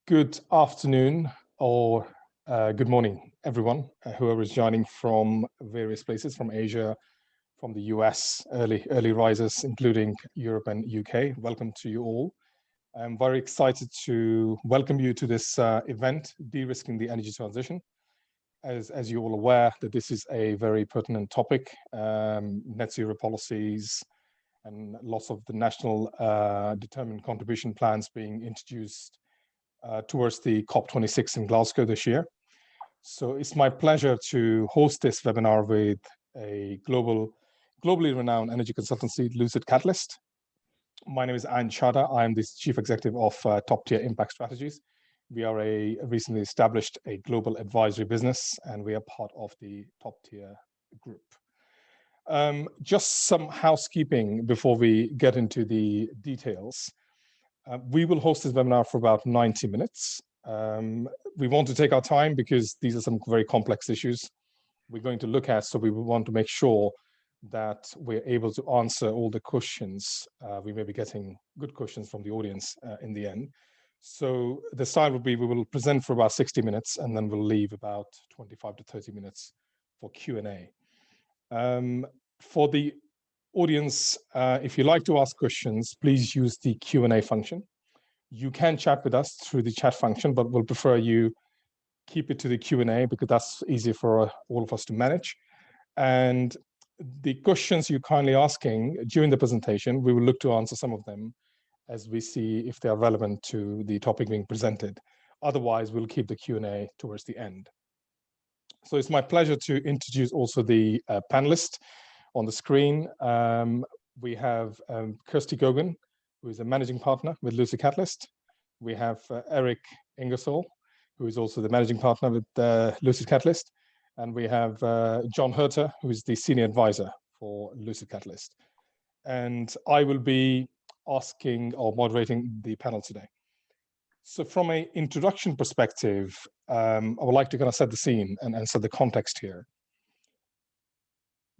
Good afternoon or good morning, everyone, whoever is joining from various places, from Asia, from the US, early risers, including Europe and UK. Welcome to you all. I'm very excited to welcome you to this event, De-risking the Energy Transition. As you're all aware, that this is a very pertinent topic, net zero policies and lots of the national determined contribution plans being introduced towards the COP26 in Glasgow this year. So it's my pleasure to host this webinar with a globally renowned energy consultancy, LucidCatalyst. My name is Chadha. I am the Chief Executive of Top Tier Impact Strategies. We are a recently established global advisory business, and we are part of the Top Tier group. Just some housekeeping before we get into the details. We will host this webinar for about 90 minutes. We want to take our time because these are some very complex issues we're going to look at, so we want to make sure that we're able to answer all the questions. We may be getting good questions from the audience in the end. So the style will be, we will present for about 60 minutes and then we'll leave about 25 to 30 minutes for Q&A. For the audience, if you like to ask questions, please use the Q&A function. You can chat with us through the chat function, but we'll prefer you keep it to the Q&A because that's easier for all of us to manage. And the questions you're kindly asking during the presentation, we will look to answer some of them as we see if they are relevant to the topic being presented. Otherwise, we'll keep the Q&A towards the end. So it's my pleasure to introduce also the panelists. On the screen, we have Kirsty Gogan, who is a managing partner with LucidCatalyst. We have Eric Ingersoll, who is also the managing partner with LucidCatalyst. And we have John Herter, who is the senior advisor for LucidCatalyst. And I will be asking or moderating the panel today. So from an introduction perspective, I would like to kind of set the scene and set the context here.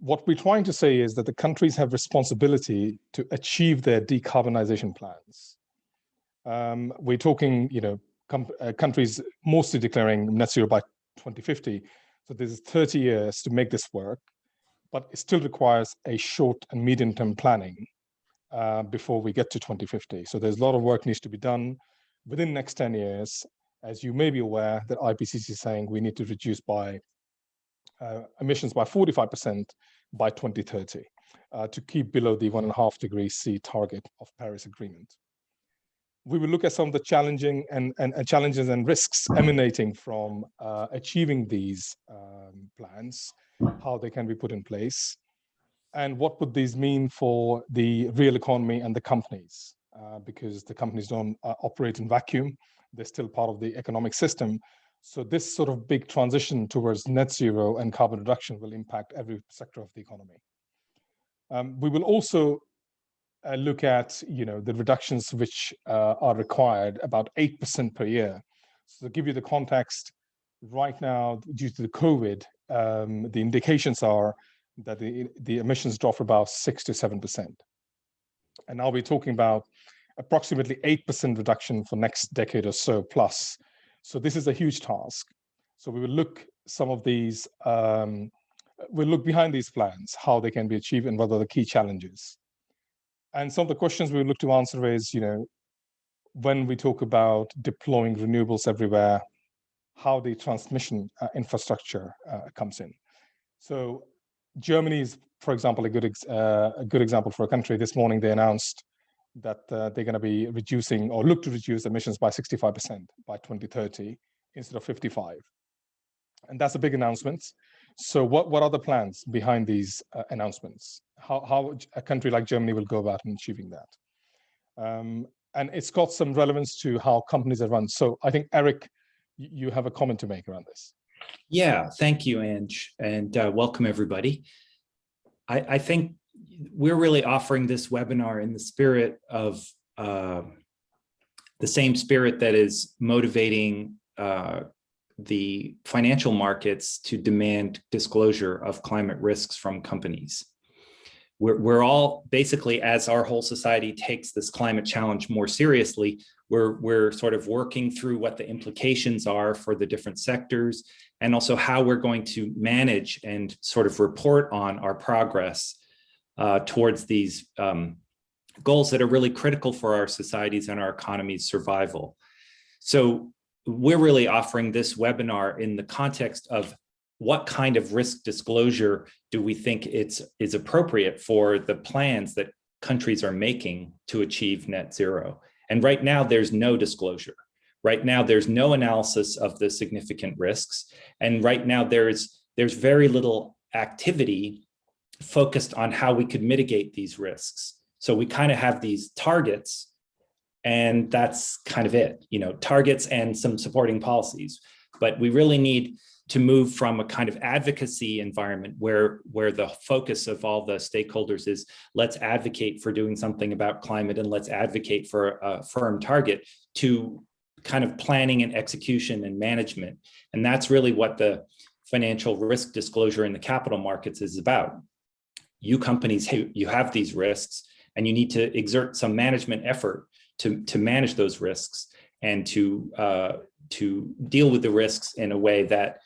What we're trying to say is that the countries have responsibility to achieve their decarbonization plans. We're talking, countries mostly declaring net zero by 2050. So there's 30 years to make this work, but it still requires a short and medium-term planning before we get to 2050. So there's a lot of work needs to be done within the next 10 years. As you may be aware, that IPCC is saying we need to reduce emissions by 45% by 2030 to keep below the 1.5 degrees C target of Paris Agreement. We will look at some of the challenges and risks emanating from achieving these plans, how they can be put in place, and what would these mean for the real economy and the companies, because the companies don't operate in vacuum. They're still part of the economic system. So this sort of big transition towards net zero and carbon reduction will impact every sector of the economy. We will also look at the reductions which are required, about 8% per year. So to give you the context, right now, due to the COVID, the indications are that the emissions drop about 6 to 7%. And now we're talking about approximately 8% reduction for next decade or so plus. So this is a huge task. So we will look some of these, we'll look behind these plans, how they can be achieved and what are the key challenges. And some of the questions we will look to answer is, when we talk about deploying renewables everywhere, how the transmission infrastructure comes in. So Germany is, for example, a good example for a country. This morning they announced that they're going to be reducing or look to reduce emissions by 65% by 2030 instead of 55. And that's a big announcement. So what are the plans behind these announcements? How a country like Germany will go about in achieving that? And it's got some relevance to how companies are run. So I think, Eric, you have a comment to make around this. Yeah, thank you, Ange, and welcome everybody. I think we're really offering this webinar in the spirit of the same spirit that is motivating the financial markets to demand disclosure of climate risks from companies. we're all basically, as our whole society takes this climate challenge more seriously, we're sort of working through what the implications are for the different sectors, and also how we're going to manage and sort of report on our progress towards these goals that are really critical for our societies and our economy's survival. So we're really offering this webinar in the context of what kind of risk disclosure do we think is appropriate for the plans that countries are making to achieve net zero. And right now, there's no disclosure. Right now, there's no analysis of the significant risks. And right now, there's very little activity focused on how we could mitigate these risks. So we kind of have these targets, and that's kind of it, targets and some supporting policies. But we really need to move from a kind of advocacy environment where the focus of all the stakeholders is let's advocate for doing something about climate and let's advocate for a firm target, to kind of planning and execution and management. And that's really what the financial risk disclosure in the capital markets is about. You companies, you have these risks and you need to exert some management effort to manage those risks and to deal with the risks in a way that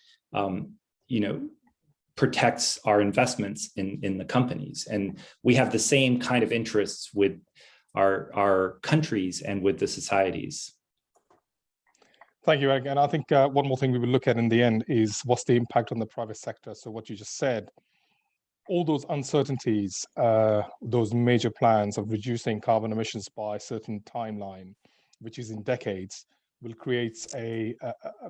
protects our investments in the companies. And we have the same kind of interests with our countries and with the societies. Thank you, Eric. And I think one more thing we will look at in the end is what's the impact on the private sector. So what you just said, all those uncertainties, those major plans of reducing carbon emissions by a certain timeline, which is in decades, will create a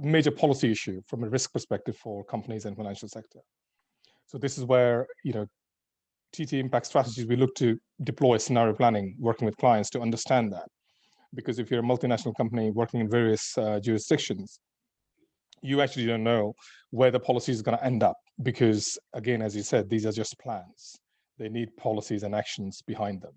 major policy issue from a risk perspective for companies and financial sector. So this is where, TT impact strategies, we look to deploy scenario planning, working with clients to understand that. Because if you're a multinational company working in various jurisdictions, you actually don't know where the policy is going to end up. Because again, as you said, these are just plans. They need policies and actions behind them.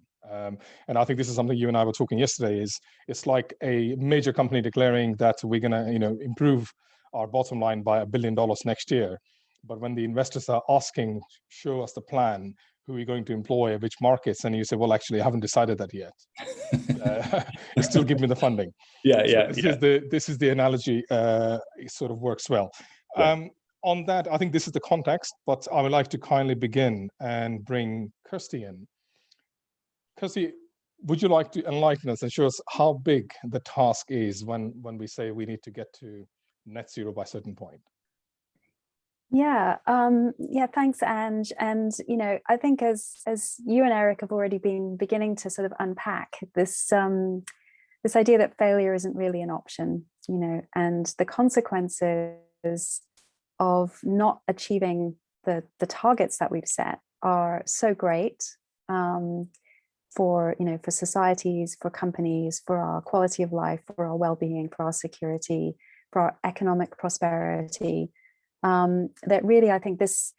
And I think this is something you and I were talking yesterday, is it's like a major company declaring that we're going to, improve our bottom line by $1 billion next year. But when the investors are asking, show us the plan, who are you going to employ, which markets? And you say, well, actually, I haven't decided that yet. Still give me the funding. This is the analogy. It sort of works well. Yeah. On that, I think this is the context, but I would like to kindly begin and bring Kirsty in. Kirsty, would you like to enlighten us and show us how big the task is when we say we need to get to net zero by a certain point? Yeah, thanks, Ange. And, I think as you and Eric have already been beginning to sort of unpack this, this idea that failure isn't really an option, and the consequences of not achieving the targets that we've set are so great for societies, for companies, for our quality of life, for our well-being, for our security, for our economic prosperity. That really, I think this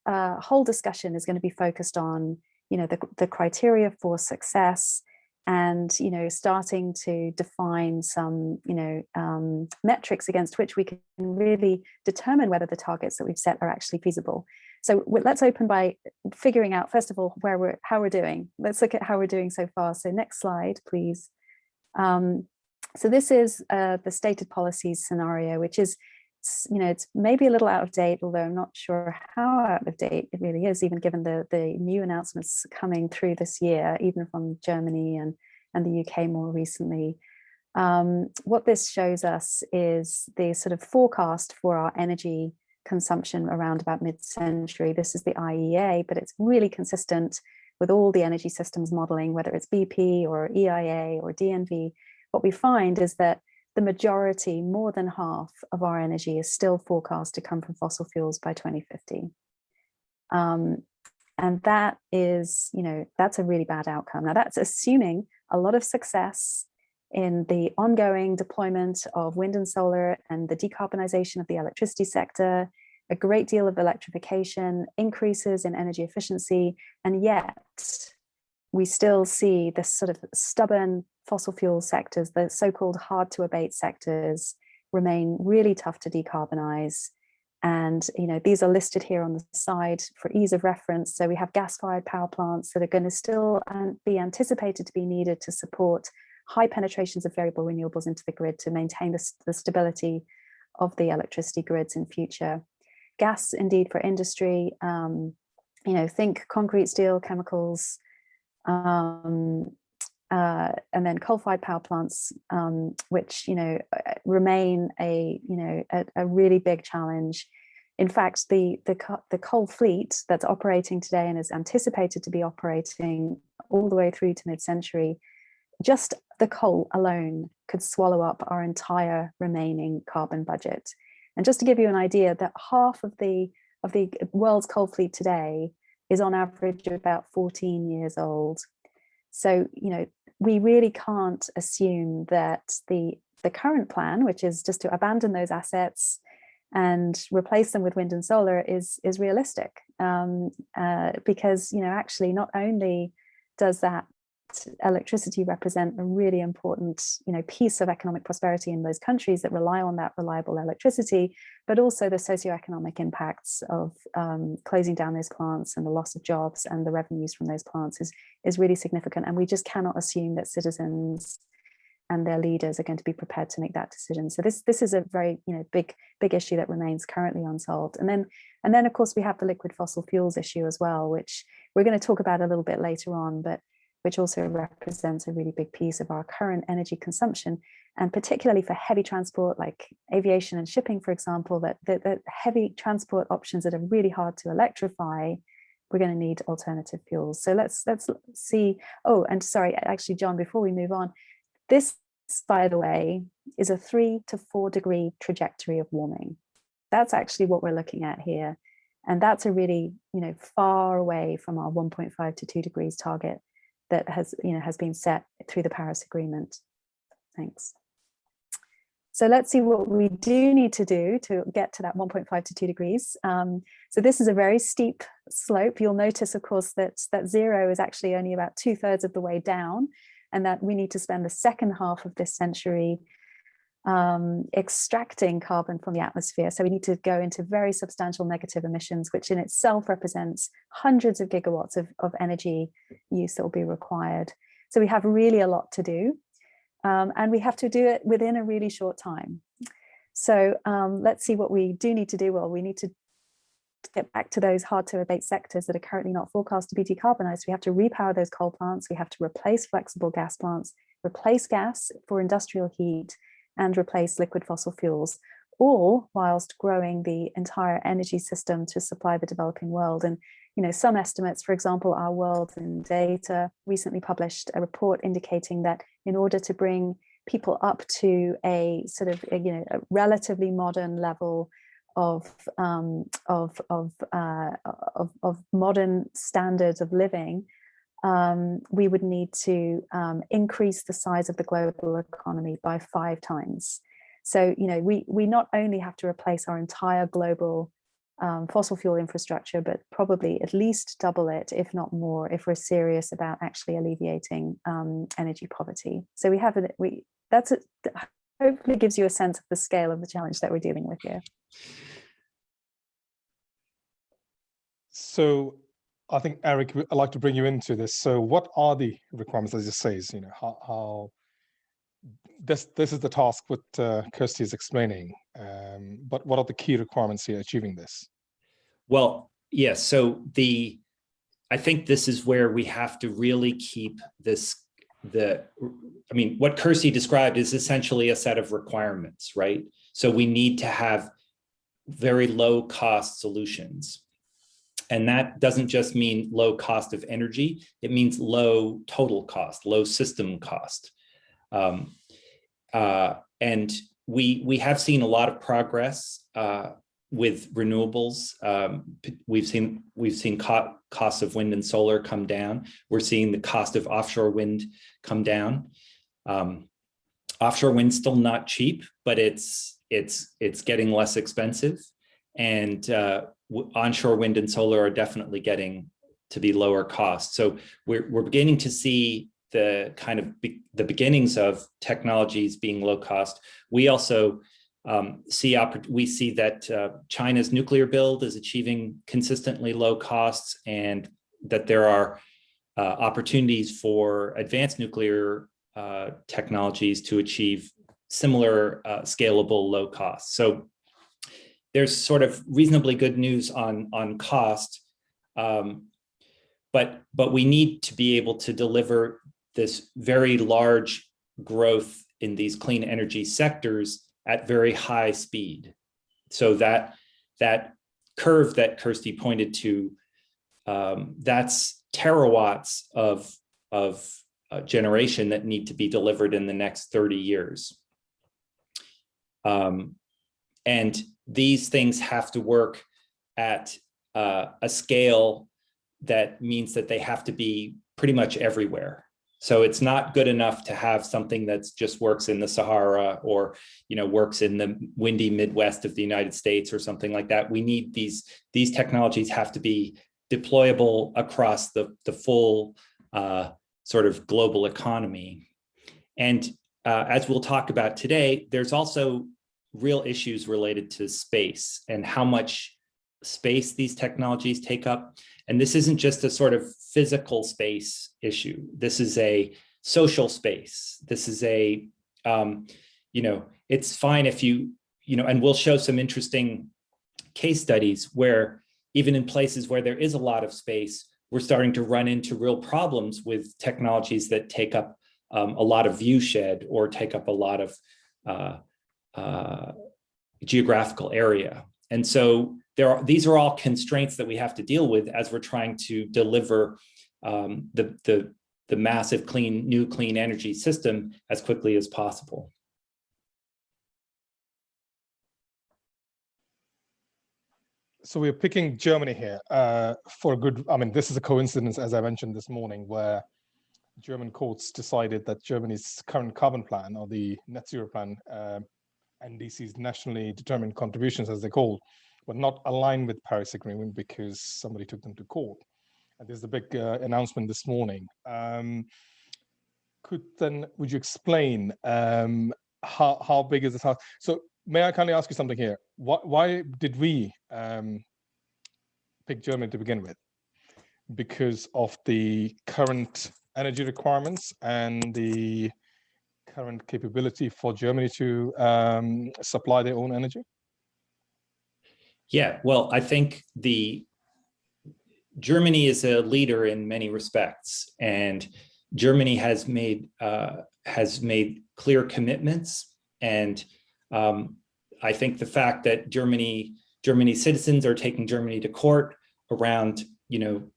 whole discussion is going to be focused on, the criteria for success, and starting to define some metrics against which we can really determine whether the targets that we've set are actually feasible. So let's open by figuring out, first of all, how we're doing. Let's look at how we're doing so far. So next slide, please. So this is the stated policies scenario, which is, it's maybe a little out of date, although I'm not sure how out of date it really is, even given the new announcements coming through this year, even from Germany and the UK more recently. What this shows us is the sort of forecast for our energy consumption around about mid-century. This is the IEA, but it's really consistent with all the energy systems modeling, whether it's BP or EIA or DNV. What we find is that the majority, more than half of our energy, is still forecast to come from fossil fuels by 2050. And that is, that's a really bad outcome. Now, that's assuming a lot of success in the ongoing deployment of wind and solar and the decarbonization of the electricity sector, a great deal of electrification, increases in energy efficiency, and yet we still see this sort of stubborn fossil fuel sectors, the so-called hard to abate sectors, remain really tough to decarbonize. And these are listed here on the side for ease of reference. So we have gas-fired power plants that are going to still be anticipated to be needed to support high penetrations of variable renewables into the grid to maintain the stability of the electricity grids in future. Gas, indeed, for industry, think concrete, steel, chemicals, and then coal-fired power plants, which remain a really big challenge. In fact, the coal fleet that's operating today and is anticipated to be operating all the way through to mid-century, just the coal alone could swallow up our entire remaining carbon budget. And just to give you an idea, that half of the world's coal fleet today is on average about 14 years old. So, we really can't assume that the current plan, which is just to abandon those assets and replace them with wind and solar, is realistic. Because, actually, not only does that electricity represent a really important, piece of economic prosperity in those countries that rely on that reliable electricity, but also the socioeconomic impacts of closing down those plants and the loss of jobs and the revenues from those plants is really significant. And we just cannot assume that citizens and their leaders are going to be prepared to make that decision. So this is a very big issue that remains currently unsolved. And then of course we have the liquid fossil fuels issue as well, which we're going to talk about a little bit later on, but which also represents a really big piece of our current energy consumption, and particularly for heavy transport like aviation and shipping, for example, that heavy transport options that are really hard to electrify, we're going to need alternative fuels. So let's see. Oh, and sorry, actually, John, before we move on, this, by the way, is a 3 to 4 degree trajectory of warming. That's actually what we're looking at here. And that's a really, far away from our 1.5 to 2 degrees target that has been set through the Paris Agreement. Thanks. So let's see what we do need to do to get to that 1.5 to 2 degrees. So this is a very steep slope. You'll notice, of course, that 0 is actually only about 2/3 of the way down, and that we need to spend the second half of this century extracting carbon from the atmosphere. So we need to go into very substantial negative emissions, which in itself represents hundreds of gigawatts of energy use that will be required. So we have really a lot to do, and we have to do it within a really short time. So let's see what we do need to do. Well, we need to get back to those hard to abate sectors that are currently not forecast to be decarbonized. We have to repower those coal plants. We have to replace flexible gas plants, replace gas for industrial heat, and replace liquid fossil fuels, all whilst growing the entire energy system to supply the developing world. And some estimates, for example, our World in Data recently published a report indicating that in order to bring people up to a sort of a relatively modern level of modern standards of living, we would need to increase the size of the global economy by 5 times. So, we not only have to replace our entire global fossil fuel infrastructure, but probably at least double it, if not more, if we're serious about actually alleviating energy poverty. So hopefully gives you a sense of the scale of the challenge that we're dealing with here. So I think, Eric, I'd like to bring you into this. So what are the requirements, as you say, how this is the task what Kirsty is explaining, but what are the key requirements here achieving this? Well, yes. So I think this is where we have to really keep what Kirsty described is essentially a set of requirements, right? So we need to have very low cost solutions. And that doesn't just mean low cost of energy, it means low total cost, low system cost. And we have seen a lot of progress with renewables. We've seen costs of wind and solar come down. We're seeing the cost of offshore wind come down. Offshore wind's still not cheap, but it's getting less expensive. And onshore wind and solar are definitely getting to be lower cost. So we're beginning to see the kind of the beginnings of technologies being low cost. We also we see that China's nuclear build is achieving consistently low costs, and that there are opportunities for advanced nuclear technologies to achieve similar scalable low costs. So there's sort of reasonably good news on cost, but we need to be able to deliver this very large growth in these clean energy sectors at very high speed. So that curve that Kirsty pointed to, that's terawatts of generation that need to be delivered in the next 30 years. And these things have to work at a scale that means that they have to be pretty much everywhere. So it's not good enough to have something that's just works in the Sahara or, works in the windy Midwest of the United States or something like that. We need these technologies have to be deployable across the full sort of global economy. And as we'll talk about today, there's also real issues related to space and how much space these technologies take up. And this isn't just a sort of physical space issue. This is a social space. This is a, it's fine if and we'll show some interesting case studies where even in places where there is a lot of space, we're starting to run into real problems with technologies that take up a lot of view shed or take up a lot of geographical area. And so these are all constraints that we have to deal with as we're trying to deliver the massive new clean energy system as quickly as possible. So we're picking Germany here for a good, this is a coincidence, as I mentioned this morning, where German courts decided that Germany's current carbon plan, or the net zero plan, NDC's nationally determined contributions, as they're called, were not aligned with Paris Agreement because somebody took them to court. And there's the big announcement this morning. Would you explain how big is this house? So may I kindly ask you something here? Why did we pick Germany to begin with? Because of the current energy requirements and the current capability for Germany to supply their own energy? Yeah, well, I think Germany is a leader in many respects, and Germany has made clear commitments. And I think the fact that Germany's citizens are taking Germany to court around,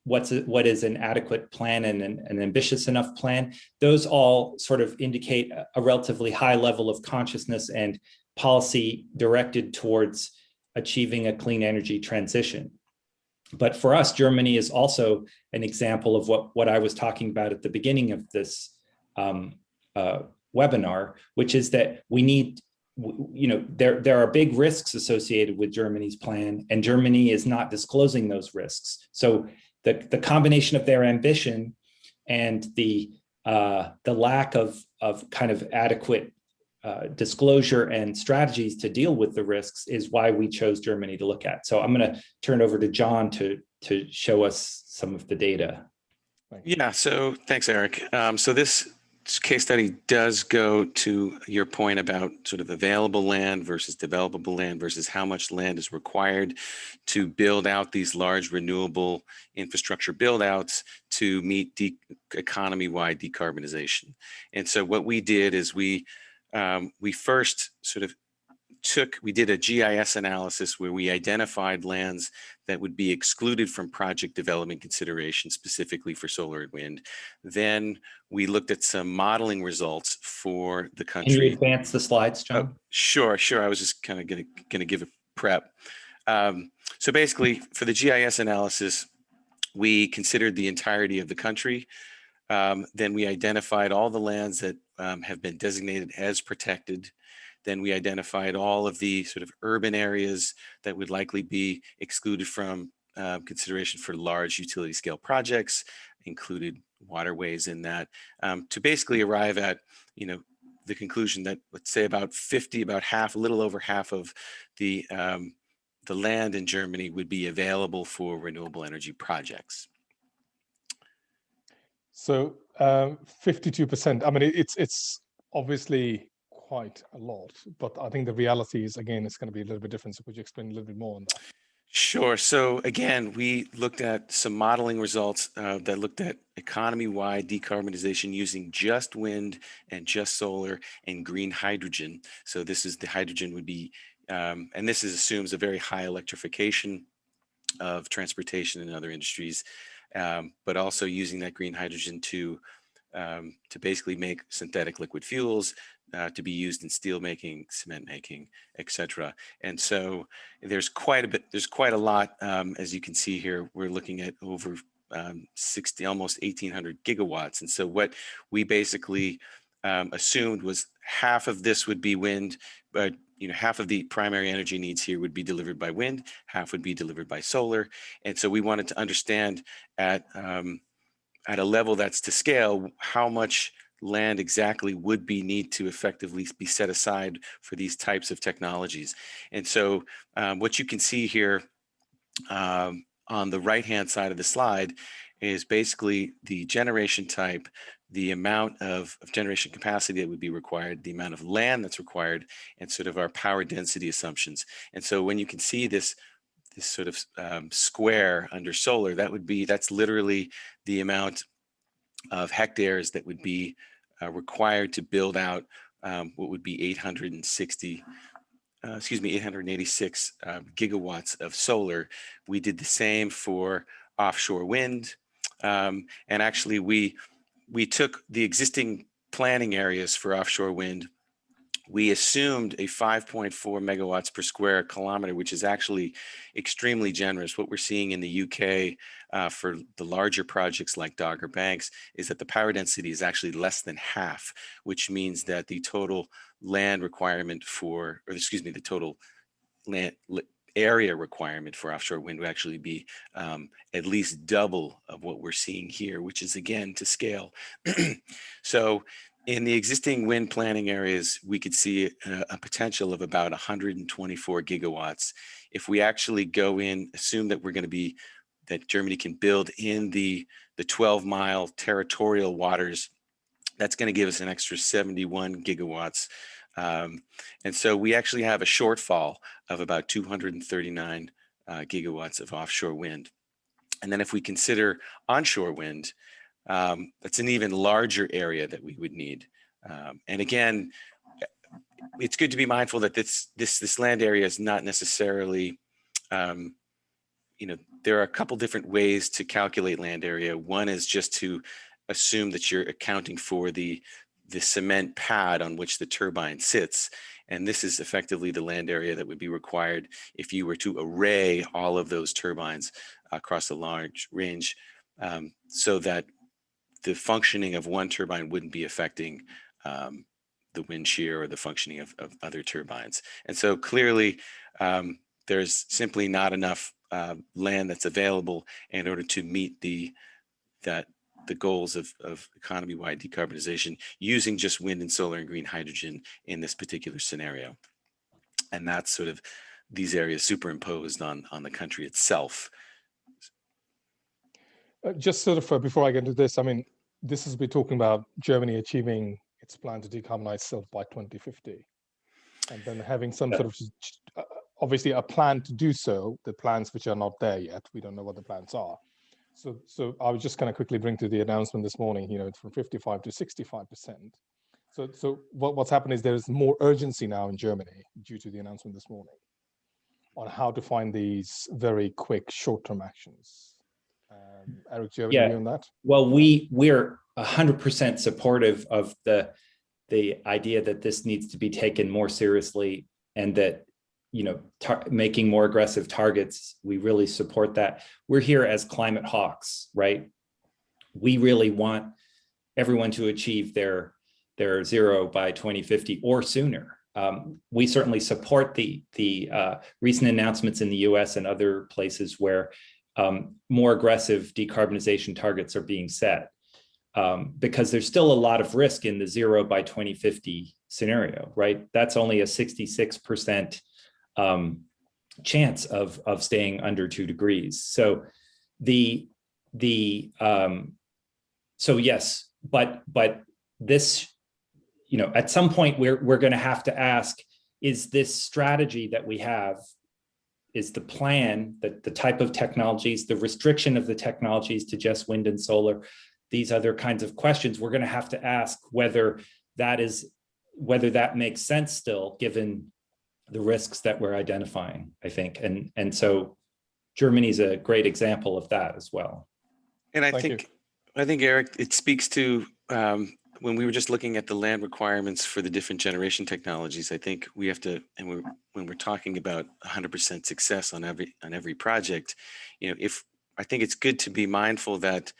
what is an adequate plan and an ambitious enough plan, those all sort of indicate a relatively high level of consciousness and policy directed towards achieving a clean energy transition. But for us, Germany is also an example of what I was talking about at the beginning of this webinar, which is that we need, there are big risks associated with Germany's plan, and Germany is not disclosing those risks. So the combination of their ambition and the lack of kind of adequate disclosure and strategies to deal with the risks is why we chose Germany to look at. So I'm going to turn over to John to show us some of the data. Yeah, so thanks, Eric. So this case study does go to your point about sort of available land versus developable land versus how much land is required to build out these large renewable infrastructure build outs to meet economy-wide decarbonization. And so what we did is we first sort of we did a GIS analysis where we identified lands that would be excluded from project development consideration specifically for solar and wind. Then we looked at some modeling results for the country. Can you advance the slides, John? Oh, sure. I was just kind of going to give a prep. So basically, for the GIS analysis, we considered the entirety of the country. Then we identified all the lands that have been designated as protected. Then we identified all of the sort of urban areas that would likely be excluded from consideration for large utility scale projects, included waterways in that, to basically arrive at, the conclusion that, let's say, about half, a little over half of the land in Germany would be available for renewable energy projects. So 52%. I mean, it's obviously quite a lot, but I think the reality is, again, it's going to be a little bit different. So could you explain a little bit more on that? Sure. So again, we looked at some modeling results that looked at economy-wide decarbonization using just wind and just solar and green hydrogen. So this is the hydrogen would be, and this assumes a very high electrification of transportation and other industries, but also using that green hydrogen to basically make synthetic liquid fuels to be used in steel making, cement making, etc. And so there's quite a lot, as you can see here. We're looking at over 60, almost 1,800 gigawatts. And so what we basically assumed was half of this would be wind, but half of the primary energy needs here would be delivered by wind, half would be delivered by solar. And so we wanted to understand at a level that's to scale, how much land exactly would need to effectively be set aside for these types of technologies. And so what you can see here on the right-hand side of the slide is basically the generation type, the amount of generation capacity that would be required, the amount of land that's required, and sort of our power density assumptions. And so when you can see this sort of square under solar, that's literally the amount of hectares that would be required to build out what would be 886 gigawatts of solar. We did the same for offshore wind. And actually we took the existing planning areas for offshore wind. We assumed a 5.4 megawatts per square kilometer, which is actually extremely generous. What we're seeing in the UK for the larger projects like Dogger Banks is that the power density is actually less than half, which means that the total land requirement the total land area requirement for offshore wind would actually be at least double of what we're seeing here, which is, again, to scale. So in the existing wind planning areas, we could see a potential of about 124 gigawatts. If we actually go in, assume that that Germany can build in the 12-mile territorial waters, that's going to give us an extra 71 gigawatts. And so we actually have a shortfall of about 239 gigawatts of offshore wind. And then if we consider onshore wind, that's an even larger area that we would need. And again, it's good to be mindful that this land area is not necessarily, there are a couple different ways to calculate land area. One is just to assume that you're accounting for the cement pad on which the turbine sits. And this is effectively the land area that would be required if you were to array all of those turbines across a large range, so that the functioning of one turbine wouldn't be affecting the wind shear or the functioning of other turbines. And so clearly there's simply not enough land that's available in order to meet the goals of economy-wide decarbonization using just wind and solar and green hydrogen in this particular scenario. And that's sort of these areas superimposed on the country itself. Just sort of before I get into this, I mean, this is we're talking about Germany achieving its plan to decarbonize itself by 2050, and then having some sort of obviously a plan to do so. The plans which are not there yet, we don't know what the plans are. So I was just going to quickly bring to the announcement this morning. It's from 55 to 65%. So what's happened is there's more urgency now in Germany due to the announcement this morning on how to find these very quick short-term actions. Eric, do you have any view on that? Well, we're 100% supportive of the idea that this needs to be taken more seriously, and that making more aggressive targets, we really support that. We're here as climate hawks, right? We really want everyone to achieve their zero by 2050 or sooner. We certainly support the recent announcements in the US and other places where more aggressive decarbonization targets are being set. because there's still a lot of risk in the 0 by 2050 scenario, right? That's only a 66% chance of staying under 2 degrees. So so yes, but this, at some point we're going to have to ask, is this strategy that we have, is the plan, that the type of technologies, the restriction of the technologies to just wind and solar, these other kinds of questions, we're going to have to ask whether that makes sense still, given the risks that we're identifying, I think. And so Germany's a great example of that as well. And I think, Eric, it speaks to when we were just looking at the land requirements for the different generation technologies. I think we have to, and when we're talking about 100% success on every project, I think it's good to be mindful that,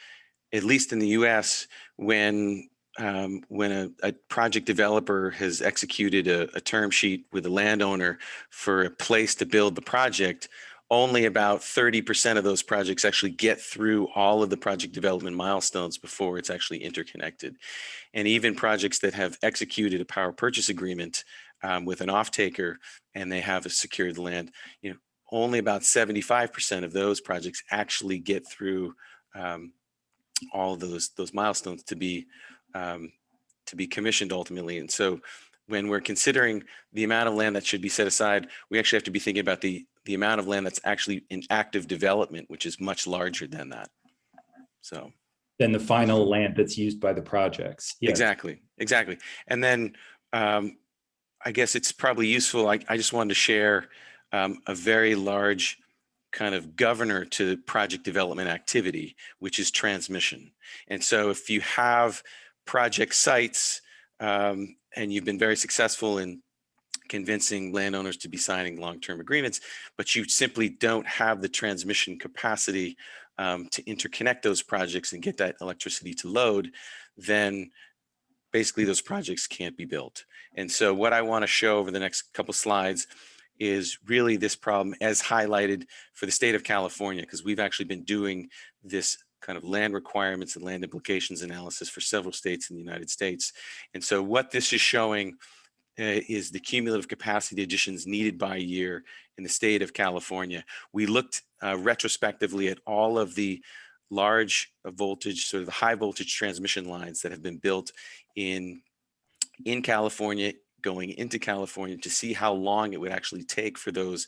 at least in the U.S., when a project developer has executed a term sheet with a landowner for a place to build the project, only about 30% of those projects actually get through all of the project development milestones before it's actually interconnected. And even projects that have executed a power purchase agreement with an off-taker and they have secured land, only about 75% of those projects actually get through all of those milestones to be commissioned ultimately. And so when we're considering the amount of land that should be set aside, we actually have to be thinking about the amount of land that's actually in active development, which is much larger than that. So than the final land that's used by the projects. Yes. Exactly. And then I guess it's probably useful. I just wanted to share a very large kind of governor to project development activity, which is transmission. And so if you have project sites and you've been very successful in convincing landowners to be signing long-term agreements, but you simply don't have the transmission capacity to interconnect those projects and get that electricity to load, then basically those projects can't be built. And so what I want to show over the next couple slides is really this problem as highlighted for the state of California, because we've actually been doing this kind of land requirements and land implications analysis for several states in the United States. And so what this is showing is the cumulative capacity additions needed by year in the state of California. We looked retrospectively at all of the large voltage, sort of the high voltage transmission lines that have been built in California, going into California, to see how long it would actually take for those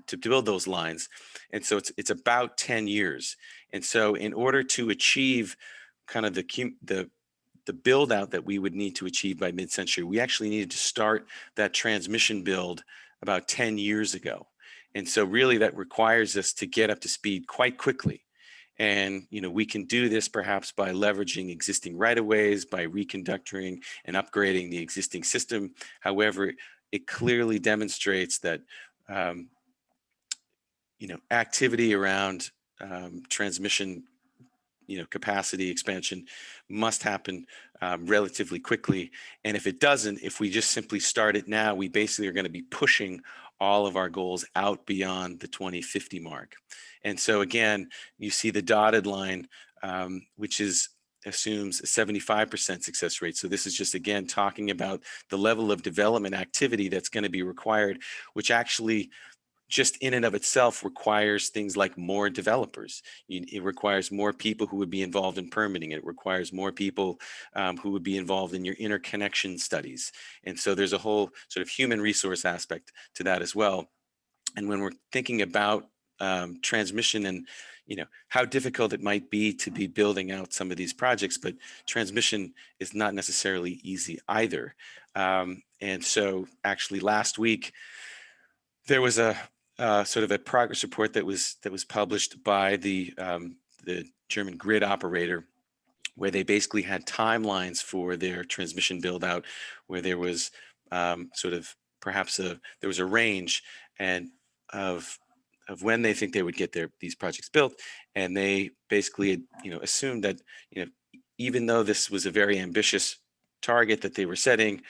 to build those lines. And so it's about 10 years. And so in order to achieve kind of the build out that we would need to achieve by mid-century, we actually needed to start that transmission build about 10 years ago. And so really that requires us to get up to speed quite quickly. And we can do this perhaps by leveraging existing right-of-ways, by reconductoring and upgrading the existing system. However, it clearly demonstrates that activity around transmission capacity expansion must happen relatively quickly. And if it doesn't, if we just simply start it now, we basically are going to be pushing all of our goals out beyond the 2050 mark. And so again, you see the dotted line, which assumes a 75% success rate. So this is just, again, talking about the level of development activity that's going to be required, which actually just in and of itself requires things like more developers. It requires more people who would be involved in permitting. It requires more people who would be involved in your interconnection studies. And so there's a whole sort of human resource aspect to that as well. And when we're thinking about transmission and how difficult it might be to be building out some of these projects, but transmission is not necessarily easy either. And so actually last week, there was a sort of a progress report that was published by the German grid operator, where they basically had timelines for their transmission build out, where there was sort of perhaps there was a range and of when they think they would get these projects built, and they basically assumed that even though this was a very ambitious target that they were setting,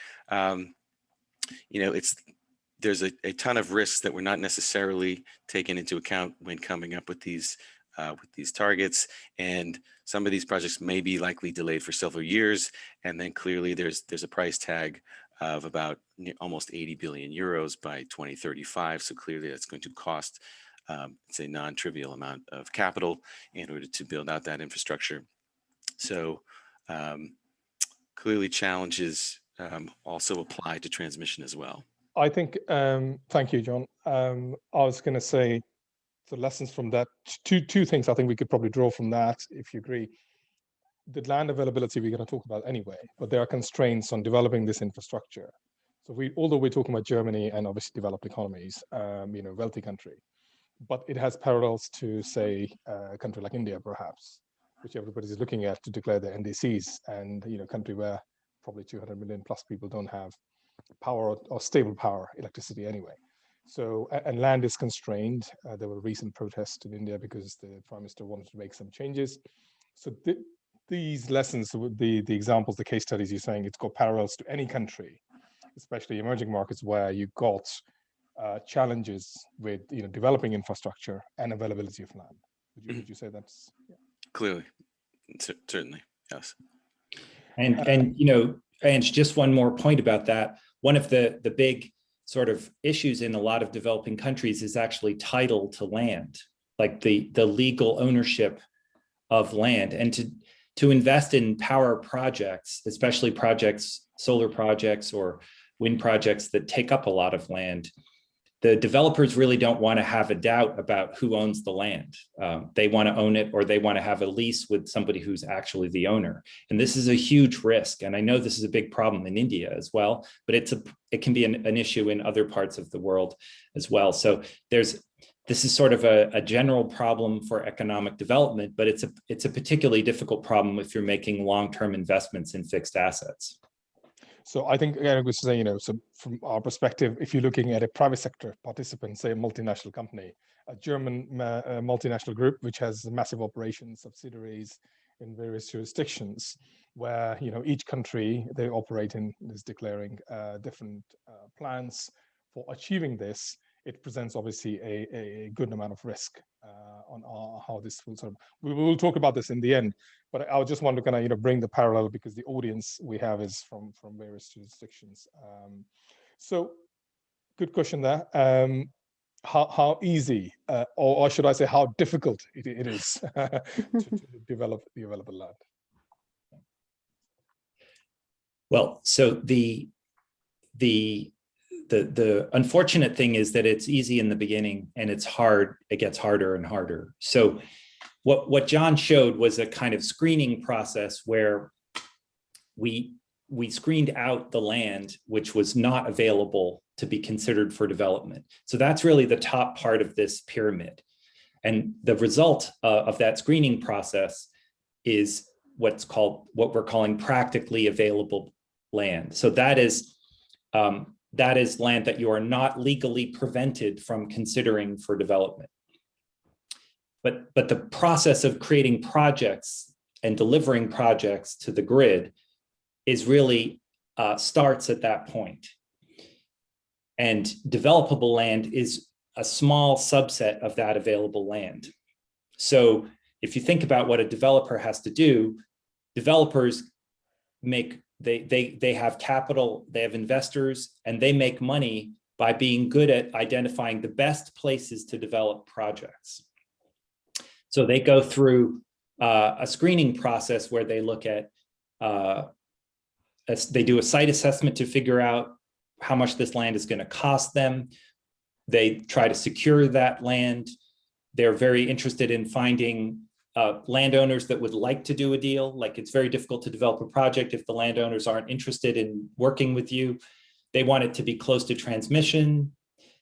there's a ton of risks that were not necessarily taken into account when coming up with these with these targets. And some of these projects may be likely delayed for several years. And then clearly there's a price tag of about almost 80 billion euros by 2035. So clearly that's going to cost, it's a non-trivial amount of capital in order to build out that infrastructure. So clearly challenges also apply to transmission as well. I think, thank you, John. I was going to say, the lessons from that, two things I think we could probably draw from that, if you agree. The land availability we're going to talk about anyway, but there are constraints on developing this infrastructure. So although we're talking about Germany and obviously developed economies, wealthy country, but it has parallels to, say, a country like India, perhaps, which everybody's looking at to declare their NDCs, and a country where probably 200 million plus people don't have power or stable power, electricity anyway. So, and land is constrained. There were recent protests in India because the Prime Minister wanted to make some changes. So these lessons, the examples, the case studies you're saying, it's got parallels to any country, especially emerging markets where you got challenges with developing infrastructure and availability of land. Would you say that's clearly, certainly, yes. And just one more point about that. One of the big sort of issues in a lot of developing countries is actually title to land, like the legal ownership of land. And to invest in power projects, especially projects, solar projects or wind projects that take up a lot of land, the developers really don't want to have a doubt about who owns the land. They want to own it, or they want to have a lease with somebody who's actually the owner. And this is a huge risk. And I know this is a big problem in India as well, but it can be an issue in other parts of the world as well. So this is sort of a general problem for economic development, but it's a particularly difficult problem if you're making long-term investments in fixed assets. So I think Eric was saying, so from our perspective, if you're looking at a private sector participant, say a multinational company, a German multinational group, which has massive operations, subsidiaries in various jurisdictions, where each country they operate in is declaring different plans for achieving this, it presents obviously a good amount of risk on how this will sort of. We will talk about this in the end, but I just want to kind of bring the parallel because the audience we have is from various jurisdictions. So, good question there. How easy, or should I say, how difficult it is to develop the available land? Well, so the unfortunate thing is that it's easy in the beginning and it's hard. It gets harder and harder. So what John showed was a kind of screening process where we screened out the land which was not available to be considered for development. So that's really the top part of this pyramid. And the result of that screening process is what we're calling practically available land. So that is land that you are not legally prevented from considering for development. But the process of creating projects and delivering projects to the grid is really starts at that point. And developable land is a small subset of that available land. So if you think about what a developer has to do, developers they have capital, they have investors, and they make money by being good at identifying the best places to develop projects. So they go through a screening process where they look at, they do a site assessment to figure out how much this land is going to cost them. They try to secure that land. They're very interested in finding landowners that would like to do a deal. Like, it's very difficult to develop a project if the landowners aren't interested in working with you. They want it to be close to transmission.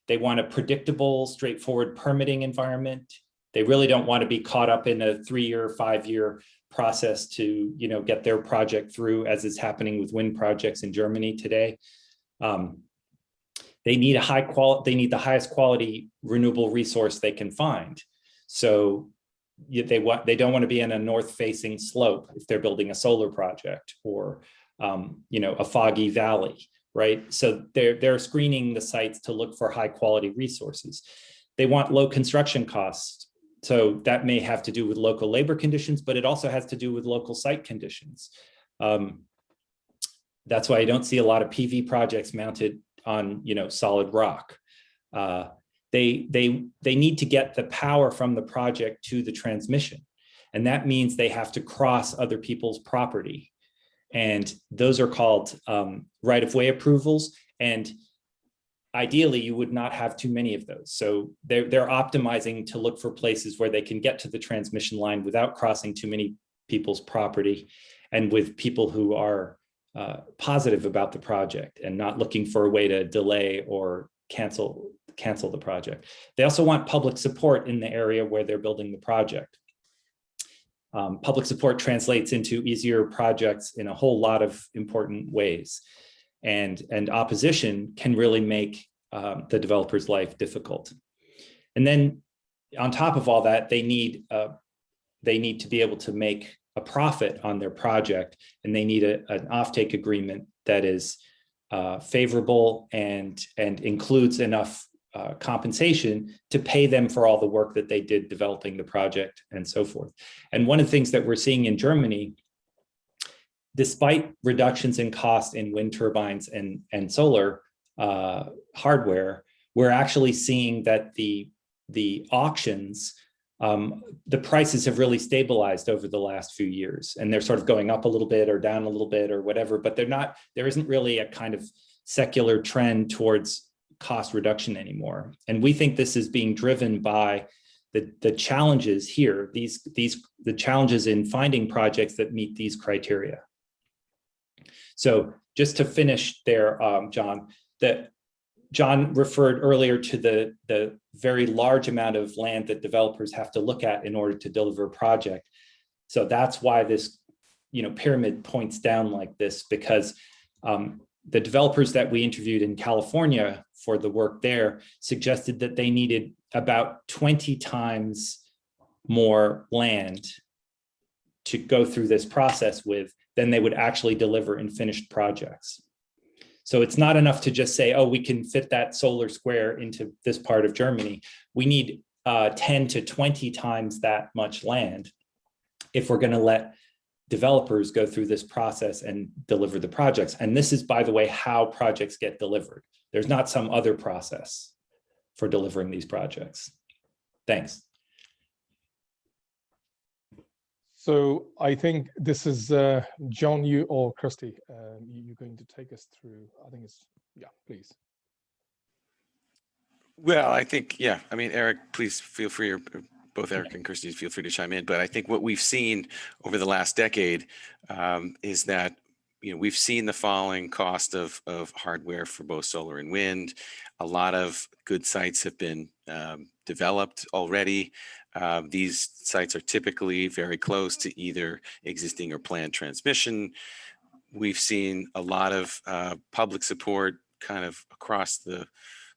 They want a predictable, straightforward permitting environment. They really don't want to be caught up in a 3-year, 5-year process to, get their project through, as is happening with wind projects in Germany today. They need the highest quality renewable resource they can find. So they don't want to be in a north-facing slope if they're building a solar project, or a foggy valley, right? So they're screening the sites to look for high quality resources. They want low construction costs. So that may have to do with local labor conditions, but it also has to do with local site conditions. That's why I don't see a lot of PV projects mounted on, solid rock. They need to get the power from the project to the transmission. And that means they have to cross other people's property. And those are called right-of-way approvals. And ideally, you would not have too many of those. So they're optimizing to look for places where they can get to the transmission line without crossing too many people's property, and with people who are positive about the project and not looking for a way to delay or cancel the project. They also want public support in the area where they're building the project. Public support translates into easier projects in a whole lot of important ways. And opposition can really make the developer's life difficult. And then on top of all that, they need to be able to make a profit on their project, and they need an offtake agreement that is favorable and includes enough compensation to pay them for all the work that they did developing the project and so forth. And one of the things that we're seeing in Germany, despite reductions in cost in wind turbines and solar hardware, we're actually seeing that the auctions, the prices have really stabilized over the last few years, and they're sort of going up a little bit or down a little bit or whatever, but there isn't really a kind of secular trend towards cost reduction anymore. And we think this is being driven by the challenges here, the challenges in finding projects that meet these criteria. So just to finish there, John referred earlier to the very large amount of land that developers have to look at in order to deliver a project. So that's why this pyramid points down like this, because the developers that we interviewed in California for the work there suggested that they needed about 20 times more land to go through this process with than they would actually deliver in finished projects. So it's not enough to just say, oh, we can fit that solar square into this part of Germany. We need 10 to 20 times that much land if we're going to let developers go through this process and deliver the projects. And this is, by the way, how projects get delivered. There's not some other process for delivering these projects. Thanks. So I think this is John, you or Kirsty, you're going to take us through, I think it's, yeah, please. Well, I think, yeah, I mean, Eric, please feel free, or both Eric and Kirsty feel free to chime in. But I think what we've seen over the last decade is that, we've seen the falling cost of hardware for both solar and wind. A lot of good sites have been developed already. These sites are typically very close to either existing or planned transmission. We've seen a lot of public support kind of across the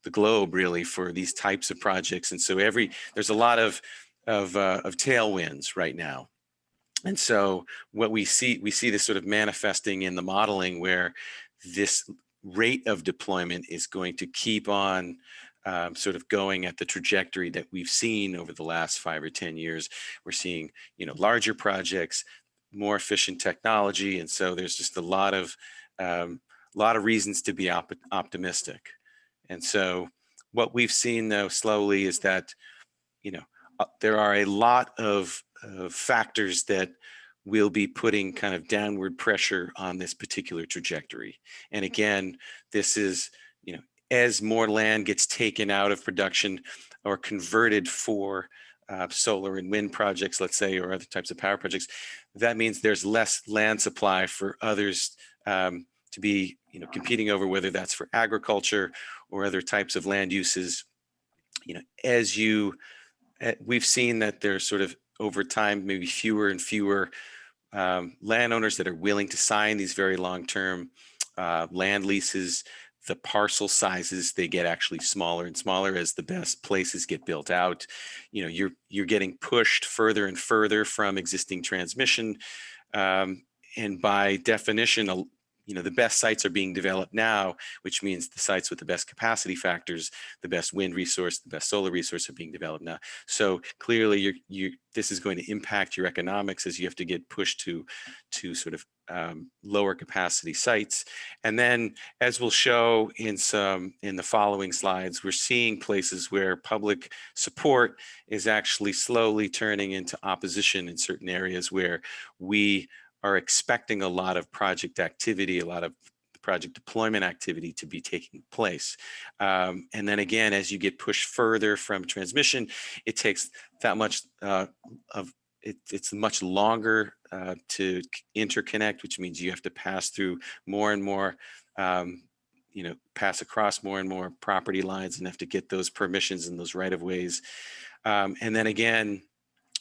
globe, really, for these types of projects. And so there's a lot of tailwinds right now. And so what we see this sort of manifesting in the modeling, where this rate of deployment is going to keep on sort of going at the trajectory that we've seen over the last 5 or 10 years. We're seeing, larger projects, more efficient technology. And so there's just a lot of reasons to be optimistic. And so what we've seen, though, slowly is that, there are a lot of factors that will be putting kind of downward pressure on this particular trajectory. And again, this is, as more land gets taken out of production or converted for solar and wind projects, let's say, or other types of power projects, that means there's less land supply for others to be, competing over, whether that's for agriculture or other types of land uses. We've seen that there's sort of over time, maybe fewer and fewer landowners that are willing to sign these very long-term land leases. The parcel sizes, they get actually smaller and smaller as the best places get built out. You're getting pushed further and further from existing transmission. And by definition, the best sites are being developed now, which means the sites with the best capacity factors, the best wind resource, the best solar resource are being developed now. So clearly, this is going to impact your economics as you have to get pushed to sort of lower capacity sites. And then, as we'll show in the following slides, we're seeing places where public support is actually slowly turning into opposition in certain areas where we are expecting a lot of project activity, a lot of project deployment activity to be taking place. And then again, as you get pushed further from transmission, it takes that much it's much longer to interconnect, which means you have to pass through more and more, pass across more and more property lines and have to get those permissions and those right of ways. And then again,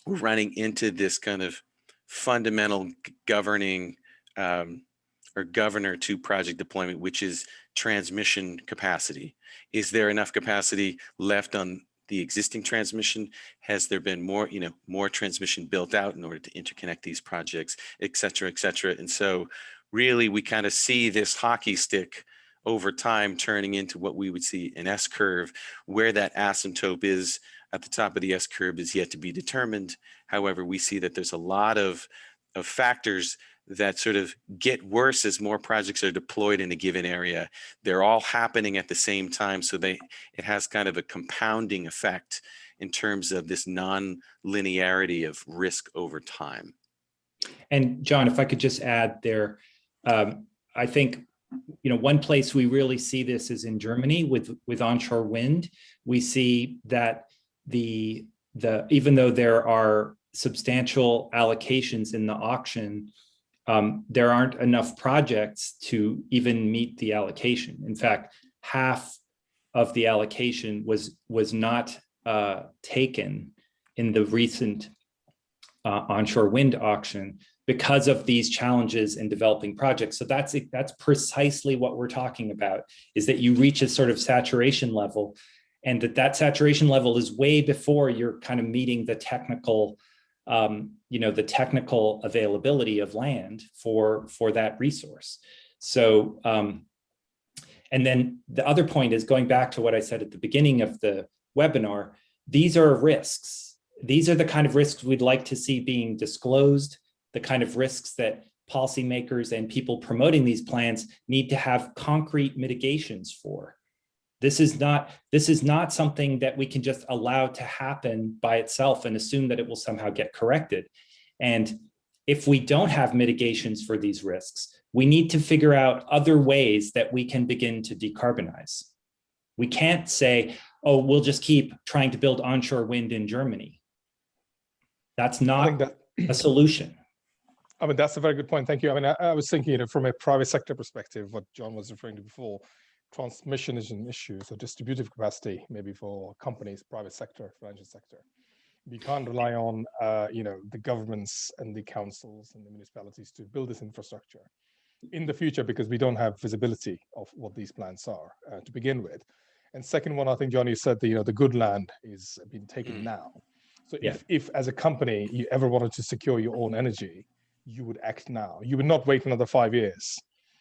we're running into this kind of fundamental governing or governor to project deployment, which is transmission capacity. Is there enough capacity left on the existing transmission? Has there been more transmission built out in order to interconnect these projects, et cetera, et cetera? And so really we kind of see this hockey stick over time turning into what we would see an S curve. Where that asymptote is at the top of the S curve is yet to be determined. However, we see that there's a lot of factors that sort of get worse as more projects are deployed in a given area. They're all happening at the same time, so it has kind of a compounding effect in terms of this non-linearity of risk over time. And John, if I could just add there, I think one place we really see this is in Germany with onshore wind. We see that even though there are substantial allocations in the auction, there aren't enough projects to even meet the allocation. In fact, half of the allocation was not taken in the recent onshore wind auction because of these challenges in developing projects. So that's precisely what we're talking about, is that you reach a sort of saturation level, and that saturation level is way before you're kind of meeting the technical the technical availability of land for that resource. So, and then the other point is, going back to what I said at the beginning of the webinar, these are risks. These are the kind of risks we'd like to see being disclosed, the kind of risks that policymakers and people promoting these plans need to have concrete mitigations for. This is not something that we can just allow to happen by itself and assume that it will somehow get corrected. And if we don't have mitigations for these risks, we need to figure out other ways that we can begin to decarbonize. We can't say, oh, we'll just keep trying to build onshore wind in Germany. That's not a solution. I mean, that's a very good point. Thank you. I mean, I was thinking, from a private sector perspective, what John was referring to before, transmission is an issue. So distributive capacity, maybe for companies, private sector, financial sector. We can't rely on, the governments and the councils and the municipalities to build this infrastructure in the future, because we don't have visibility of what these plans are to begin with. And second one, I think, John, you said the good land is being taken now. So if as a company you ever wanted to secure your own energy, you would act now. You would not wait another 5 years.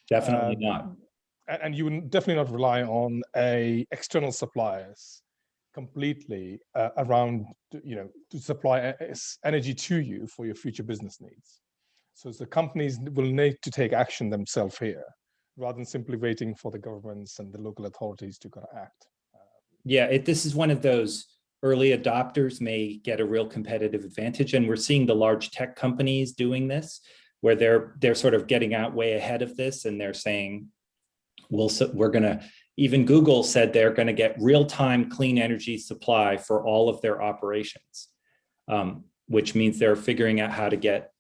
Definitely not. And you would definitely not rely on external suppliers completely around, to supply energy to you for your future business needs. So the companies will need to take action themselves here, rather than simply waiting for the governments and the local authorities to kind of act. This is one of those early adopters may get a real competitive advantage. And we're seeing the large tech companies doing this, where they're sort of getting out way ahead of this, and they're saying, even Google said they're going to get real-time clean energy supply for all of their operations, which means they're figuring out how to get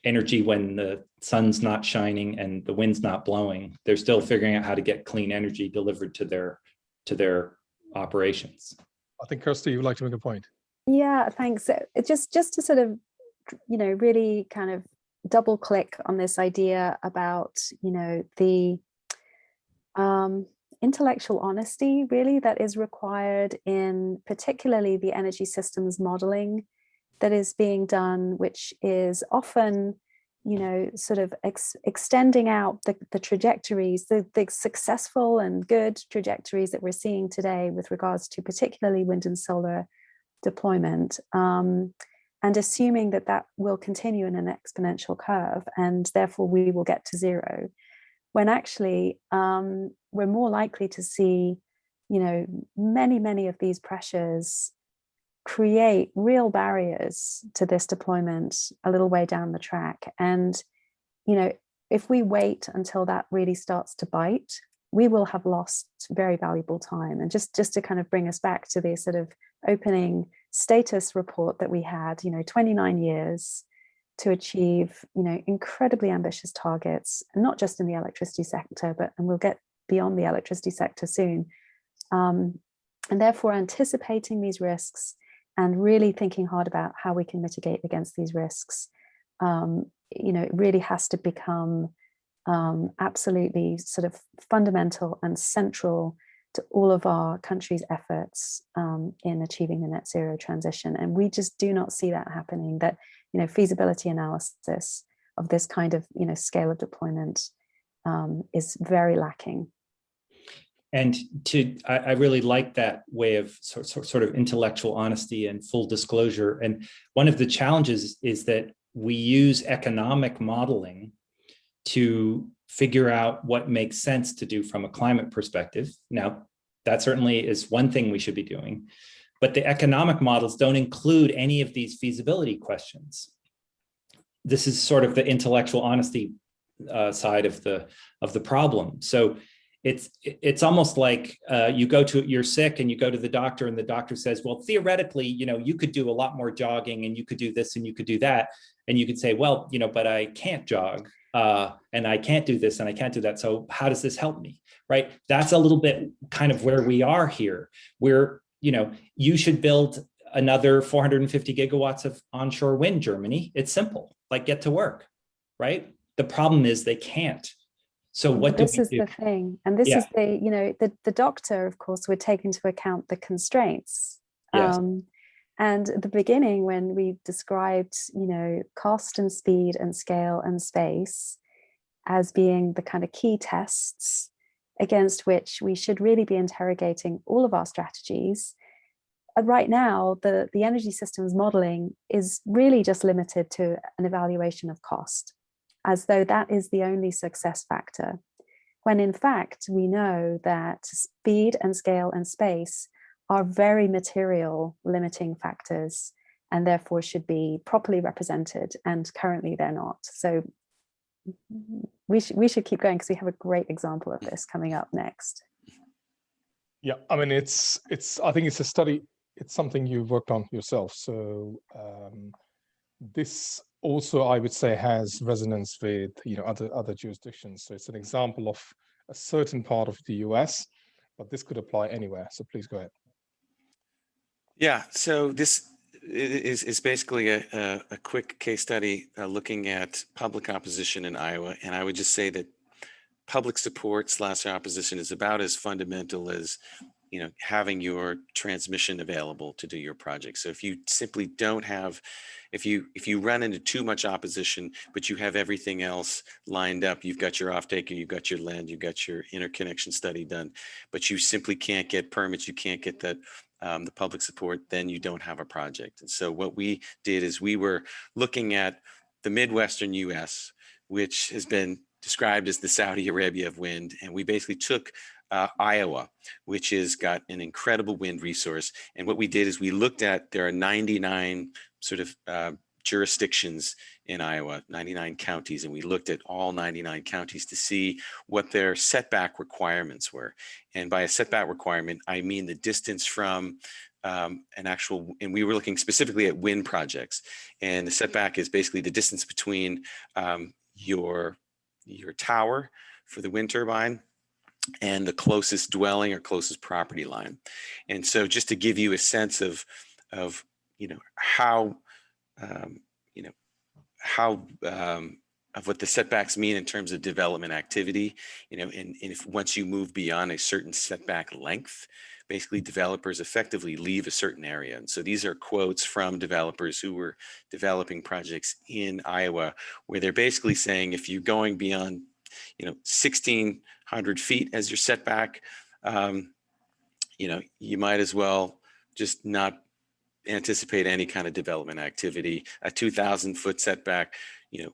energy when the sun's not shining and the wind's not blowing. They're still figuring out how to get clean energy delivered to their operations. I think, Kirsty, you would like to make a point. Yeah, thanks. Just to sort of, really kind of double click on this idea about, the intellectual honesty really that is required in particularly the energy systems modeling that is being done, which is often sort of extending out the trajectories, the successful and good trajectories that we're seeing today with regards to particularly wind and solar deployment, and assuming that that will continue in an exponential curve, and therefore we will get to zero, when actually we're more likely to see, many of these pressures create real barriers to this deployment a little way down the track. And, if we wait until that really starts to bite, we will have lost very valuable time. And just to kind of bring us back to the sort of opening status report that we had, 29 years to achieve, incredibly ambitious targets, not just in the electricity sector, and we'll get beyond the electricity sector soon. And therefore anticipating these risks and really thinking hard about how we can mitigate against these risks, it really has to become absolutely sort of fundamental and central to all of our country's efforts in achieving the net zero transition. And we just do not see that happening, that, feasibility analysis of this kind of, scale of deployment is very lacking. And I really like that way of sort of intellectual honesty and full disclosure. And one of the challenges is that we use economic modeling to figure out what makes sense to do from a climate perspective. Now, that certainly is one thing we should be doing, but the economic models don't include any of these feasibility questions. This is sort of the intellectual honesty side of the problem. So it's almost like you're sick and you go to the doctor and the doctor says, well, theoretically, you could do a lot more jogging and you could do this and you could do that. And you could say, well, but I can't jog and I can't do this and I can't do that. So how does this help me? Right? That's a little bit kind of where we are here, where, you should build another 450 gigawatts of onshore wind, Germany. It's simple, like get to work, right? The problem is they can't. So what do we do? This is the thing. And this is the doctor, of course, would take into account the constraints. Yes. And at the beginning, when we described, cost and speed and scale and space as being the kind of key tests against which we should really be interrogating all of our strategies, right now, the energy systems modeling is really just limited to an evaluation of cost, as though that is the only success factor, when in fact we know that speed and scale and space are very material limiting factors and therefore should be properly represented, and currently they're not. So we should keep going because we have a great example of this coming up next. Yeah, I mean, I think it's a study, it's something you've worked on yourself. So this also, I would say, has resonance with other jurisdictions. So it's an example of a certain part of the US, but this could apply anywhere. So please go ahead. Yeah, so this is basically a quick case study looking at public opposition in Iowa. And I would just say that public support / opposition is about as fundamental as having your transmission available to do your project. So if you simply don't have, if you run into too much opposition, but you have everything else lined up, you've got your off-taker, you've got your land, you've got your interconnection study done, but you simply can't get permits, you can't get that the public support, then you don't have a project. And so what we did is we were looking at the Midwestern US, which has been described as the Saudi Arabia of wind. And we basically took Iowa, which has got an incredible wind resource. And what we did is we looked at, there are 99 sort of jurisdictions in Iowa, 99 counties, and we looked at all 99 counties to see what their setback requirements were. And by a setback requirement, I mean the distance from an actual, and we were looking specifically at wind projects. And the setback is basically the distance between your tower for the wind turbine and the closest dwelling or closest property line. And so just to give you a sense of how what the setbacks mean in terms of development activity, and if once you move beyond a certain setback length, basically developers effectively leave a certain area. And so these are quotes from developers who were developing projects in Iowa, where they're basically saying, if you're going beyond, 1,600 feet as your setback, you might as well just not anticipate any kind of development activity. A 2,000-foot setback,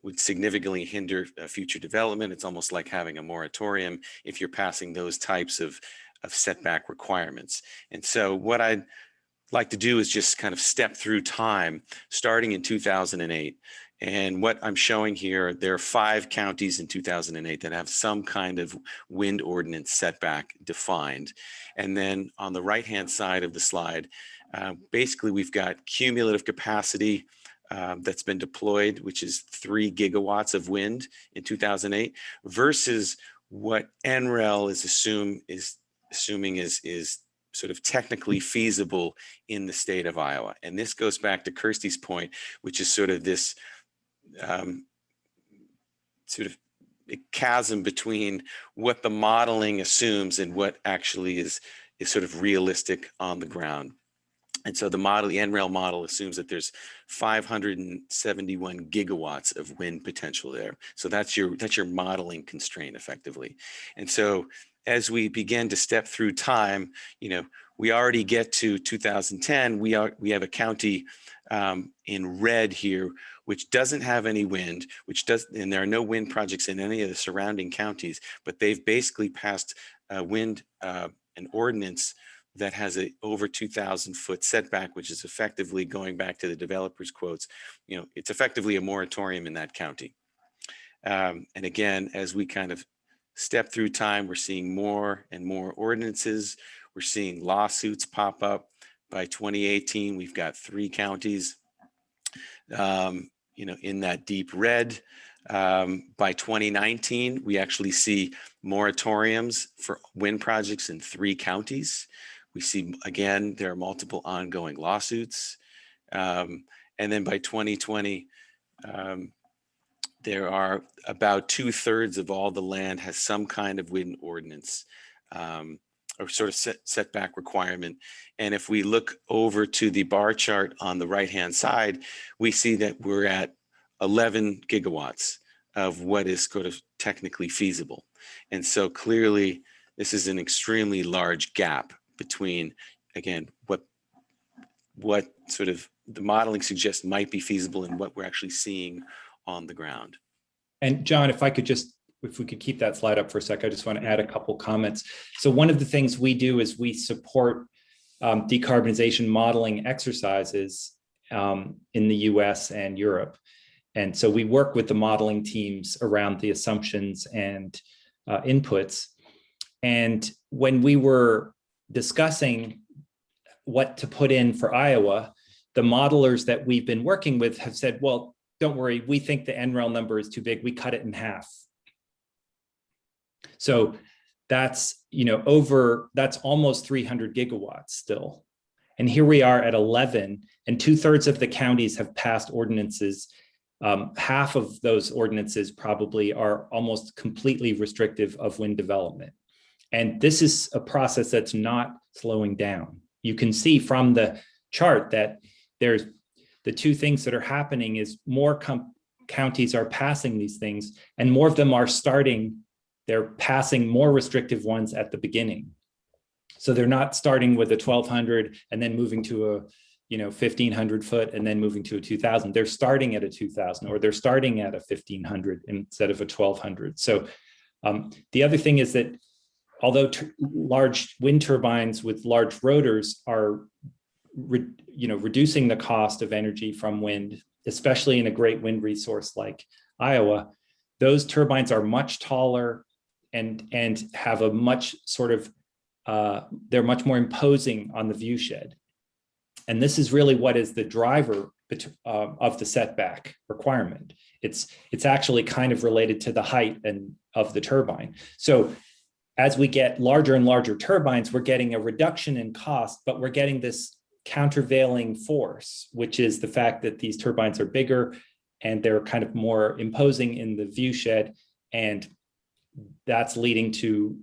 would significantly hinder future development. It's almost like having a moratorium if you're passing those types of setback requirements. And so what I'd like to do is just kind of step through time, starting in 2008. And what I'm showing here, there are 5 counties in 2008 that have some kind of wind ordinance setback defined. And then on the right-hand side of the slide, basically we've got cumulative capacity that's been deployed, which is 3 gigawatts of wind in 2008, versus what NREL is assuming is sort of technically feasible in the state of Iowa. And this goes back to Kirsty's point, which is sort of this sort of chasm between what the modeling assumes and what actually is sort of realistic on the ground. And so the NREL model assumes that there's 571 gigawatts of wind potential there. So that's your modeling constraint effectively. And so as we begin to step through time, we already get to 2010. We have a county in red here, which doesn't have any wind, and there are no wind projects in any of the surrounding counties, but they've basically passed an ordinance that has a over 2,000-foot setback, which is effectively, going back to the developer's quotes, it's effectively a moratorium in that county. And again, as we kind of step through time, we're seeing more and more ordinances. We're seeing lawsuits pop up. By 2018, we've got 3 counties, in that deep red. By 2019, we actually see moratoriums for wind projects in 3 counties. We see, again, there are multiple ongoing lawsuits. And then by 2020, there are about 2/3 of all the land has some kind of wind ordinance or sort of setback requirement. And if we look over to the bar chart on the right-hand side, we see that we're at 11 gigawatts of what is sort of technically feasible. And so clearly, this is an extremely large gap between, again, what sort of the modeling suggests might be feasible and what we're actually seeing on the ground. And John, if we could keep that slide up for a sec, I just want to add a couple comments. So one of the things we do is we support decarbonization modeling exercises in the US and Europe. And so we work with the modeling teams around the assumptions and inputs. And when we were discussing what to put in for Iowa, the modelers that we've been working with have said, well, don't worry, we think the NREL number is too big, we cut it in half. So that's, that's almost 300 gigawatts still. And here we are at 11, and 2/3 of the counties have passed ordinances. Half of those ordinances probably are almost completely restrictive of wind development. And this is a process that's not slowing down. You can see from the chart that there's the 2 things that are happening is more counties are passing these things, and more of them are they're passing more restrictive ones at the beginning. So they're not starting with a 1,200 and then moving to a 1,500 foot and then moving to a 2,000. They're starting at a 2,000, or they're starting at a 1,500 instead of a 1,200. So the other thing is that although large wind turbines with large rotors are reducing the cost of energy from wind, especially in a great wind resource like Iowa, those turbines are much taller and have a much sort of, they're much more imposing on the viewshed. And this is really what is the driver of the setback requirement. It's actually kind of related to the height of the turbine. So as we get larger and larger turbines, we're getting a reduction in cost, but we're getting this countervailing force, which is the fact that these turbines are bigger, and they're kind of more imposing in the view shed, and that's leading to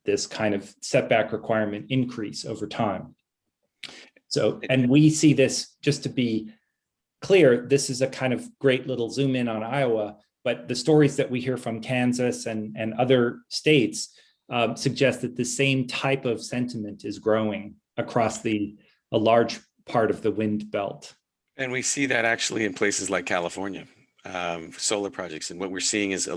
this kind of setback requirement increase over time. So, and we see this, just to be clear, this is a kind of great little zoom in on Iowa, but the stories that we hear from Kansas and other states suggest that the same type of sentiment is growing across a large part of the wind belt. And we see that actually in places like California, solar projects. And what we're seeing is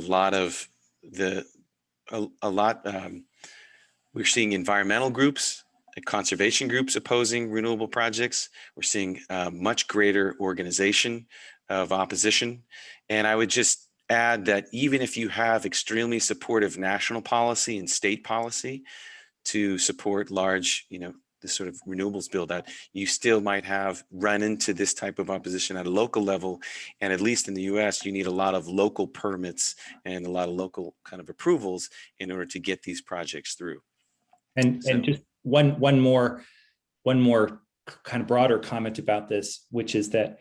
we're seeing environmental groups and conservation groups opposing renewable projects. We're seeing much greater organization of opposition. And I would just add that even if you have extremely supportive national policy and state policy to support large, this sort of renewables build out, you still might run into this type of opposition at a local level. And at least in the US, you need a lot of local permits and a lot of local kind of approvals in order to get these projects through. And just one more kind of broader comment about this, which is that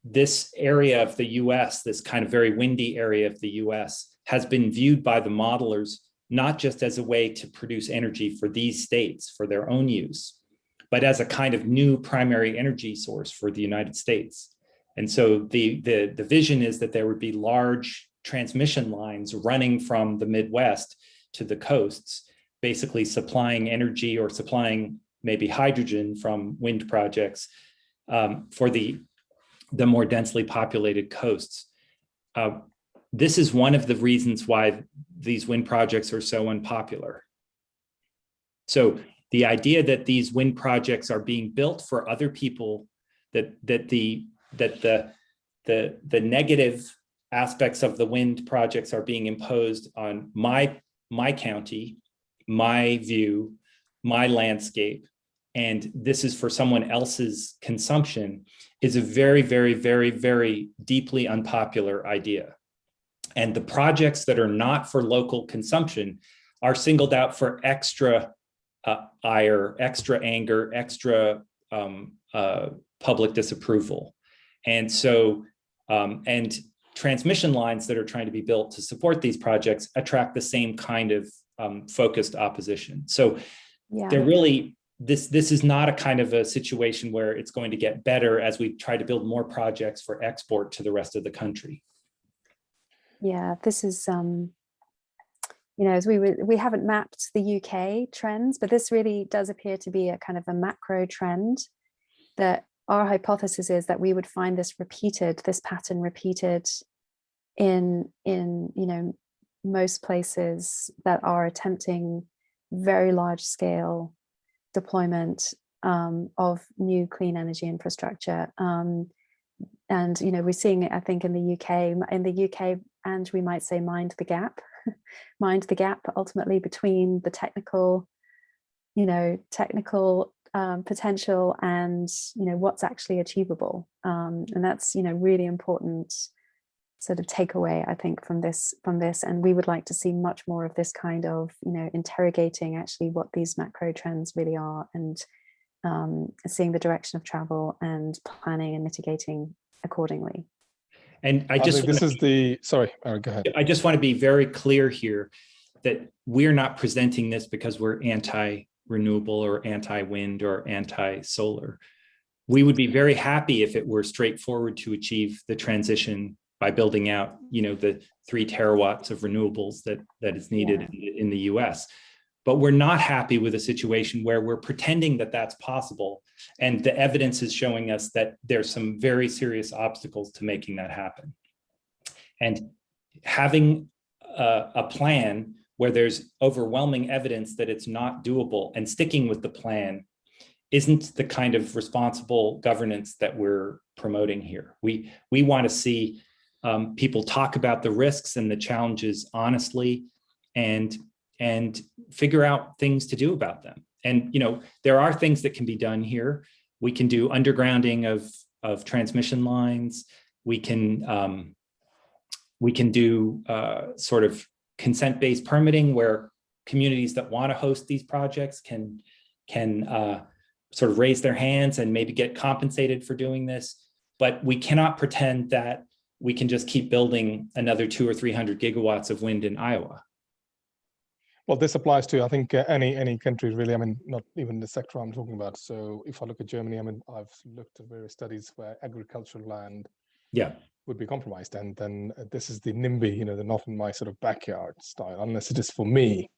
this area of the US, this kind of very windy area of the US, has been viewed by the modelers not just as a way to produce energy for these states for their own use, but as a kind of new primary energy source for the United States. And so the vision is that there would be large transmission lines running from the Midwest to the coasts, basically supplying energy or supplying maybe hydrogen from wind projects for the more densely populated coasts. This is one of the reasons why these wind projects are so unpopular. So the idea that these wind projects are being built for other people, that the negative aspects of the wind projects are being imposed on my county, my view, my landscape, and this is for someone else's consumption, is a very, very, very, very deeply unpopular idea. And the projects that are not for local consumption are singled out for extra ire, extra anger, extra public disapproval. And so, and transmission lines that are trying to be built to support these projects attract the same kind of focused opposition. So they're really, this is not a kind of a situation where it's going to get better as we try to build more projects for export to the rest of the country. Yeah, this is, as we haven't mapped the UK trends, but this really does appear to be a kind of a macro trend, that our hypothesis is that we would find this pattern repeated in most places that are attempting very large scale deployment of new clean energy infrastructure. And we're seeing it, I think, in the UK, and we might say mind the gap ultimately between the technical potential and what's actually achievable. And that's really important sort of takeaway, I think, from this. And we would like to see much more of this kind of interrogating actually what these macro trends really are, and seeing the direction of travel and planning and mitigating accordingly. And I just sorry, Eric, go ahead. I just want to be very clear here that we're not presenting this because we're anti-renewable or anti-wind or anti-solar. We would be very happy if it were straightforward to achieve the transition by building out, the 3 terawatts of renewables that is needed in the US. But we're not happy with a situation where we're pretending that that's possible. And the evidence is showing us that there's some very serious obstacles to making that happen. And having a plan where there's overwhelming evidence that it's not doable and sticking with the plan isn't the kind of responsible governance that we're promoting here. We want to see people talk about the risks and the challenges honestly, and figure out things to do about them. And there are things that can be done here. We can do undergrounding of transmission lines. We can do sort of consent-based permitting, where communities that want to host these projects can sort of raise their hands and maybe get compensated for doing this. but we cannot pretend that we can just keep building another 200 or 300 gigawatts of wind in Iowa. Well, this applies to, I think, any country really. I mean, not even the sector I'm talking about. So if I look at Germany, I mean, I've looked at various studies where agricultural land would be compromised. And then this is the NIMBY, you know, the not in my sort of backyard style, unless it is for me,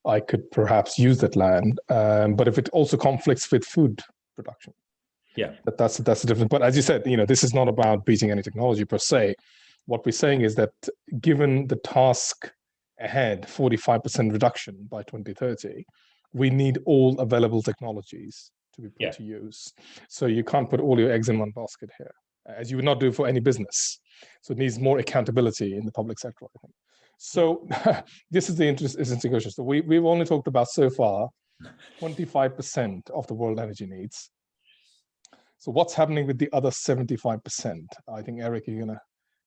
I could perhaps use that land. But if it also conflicts with food production, that's the difference. But as you said, you know, this is not about beating any technology per se. What we're saying is that given the task ahead, 45% reduction by 2030, we need all available technologies to be put to use. So you can't put all your eggs in one basket here, as you would not do for any business. So it needs more accountability in the public sector, I think. So this is the interesting question. So we've only talked about so far 25% of the world energy needs. So what's happening with the other 75%? I think, Eric, you're going to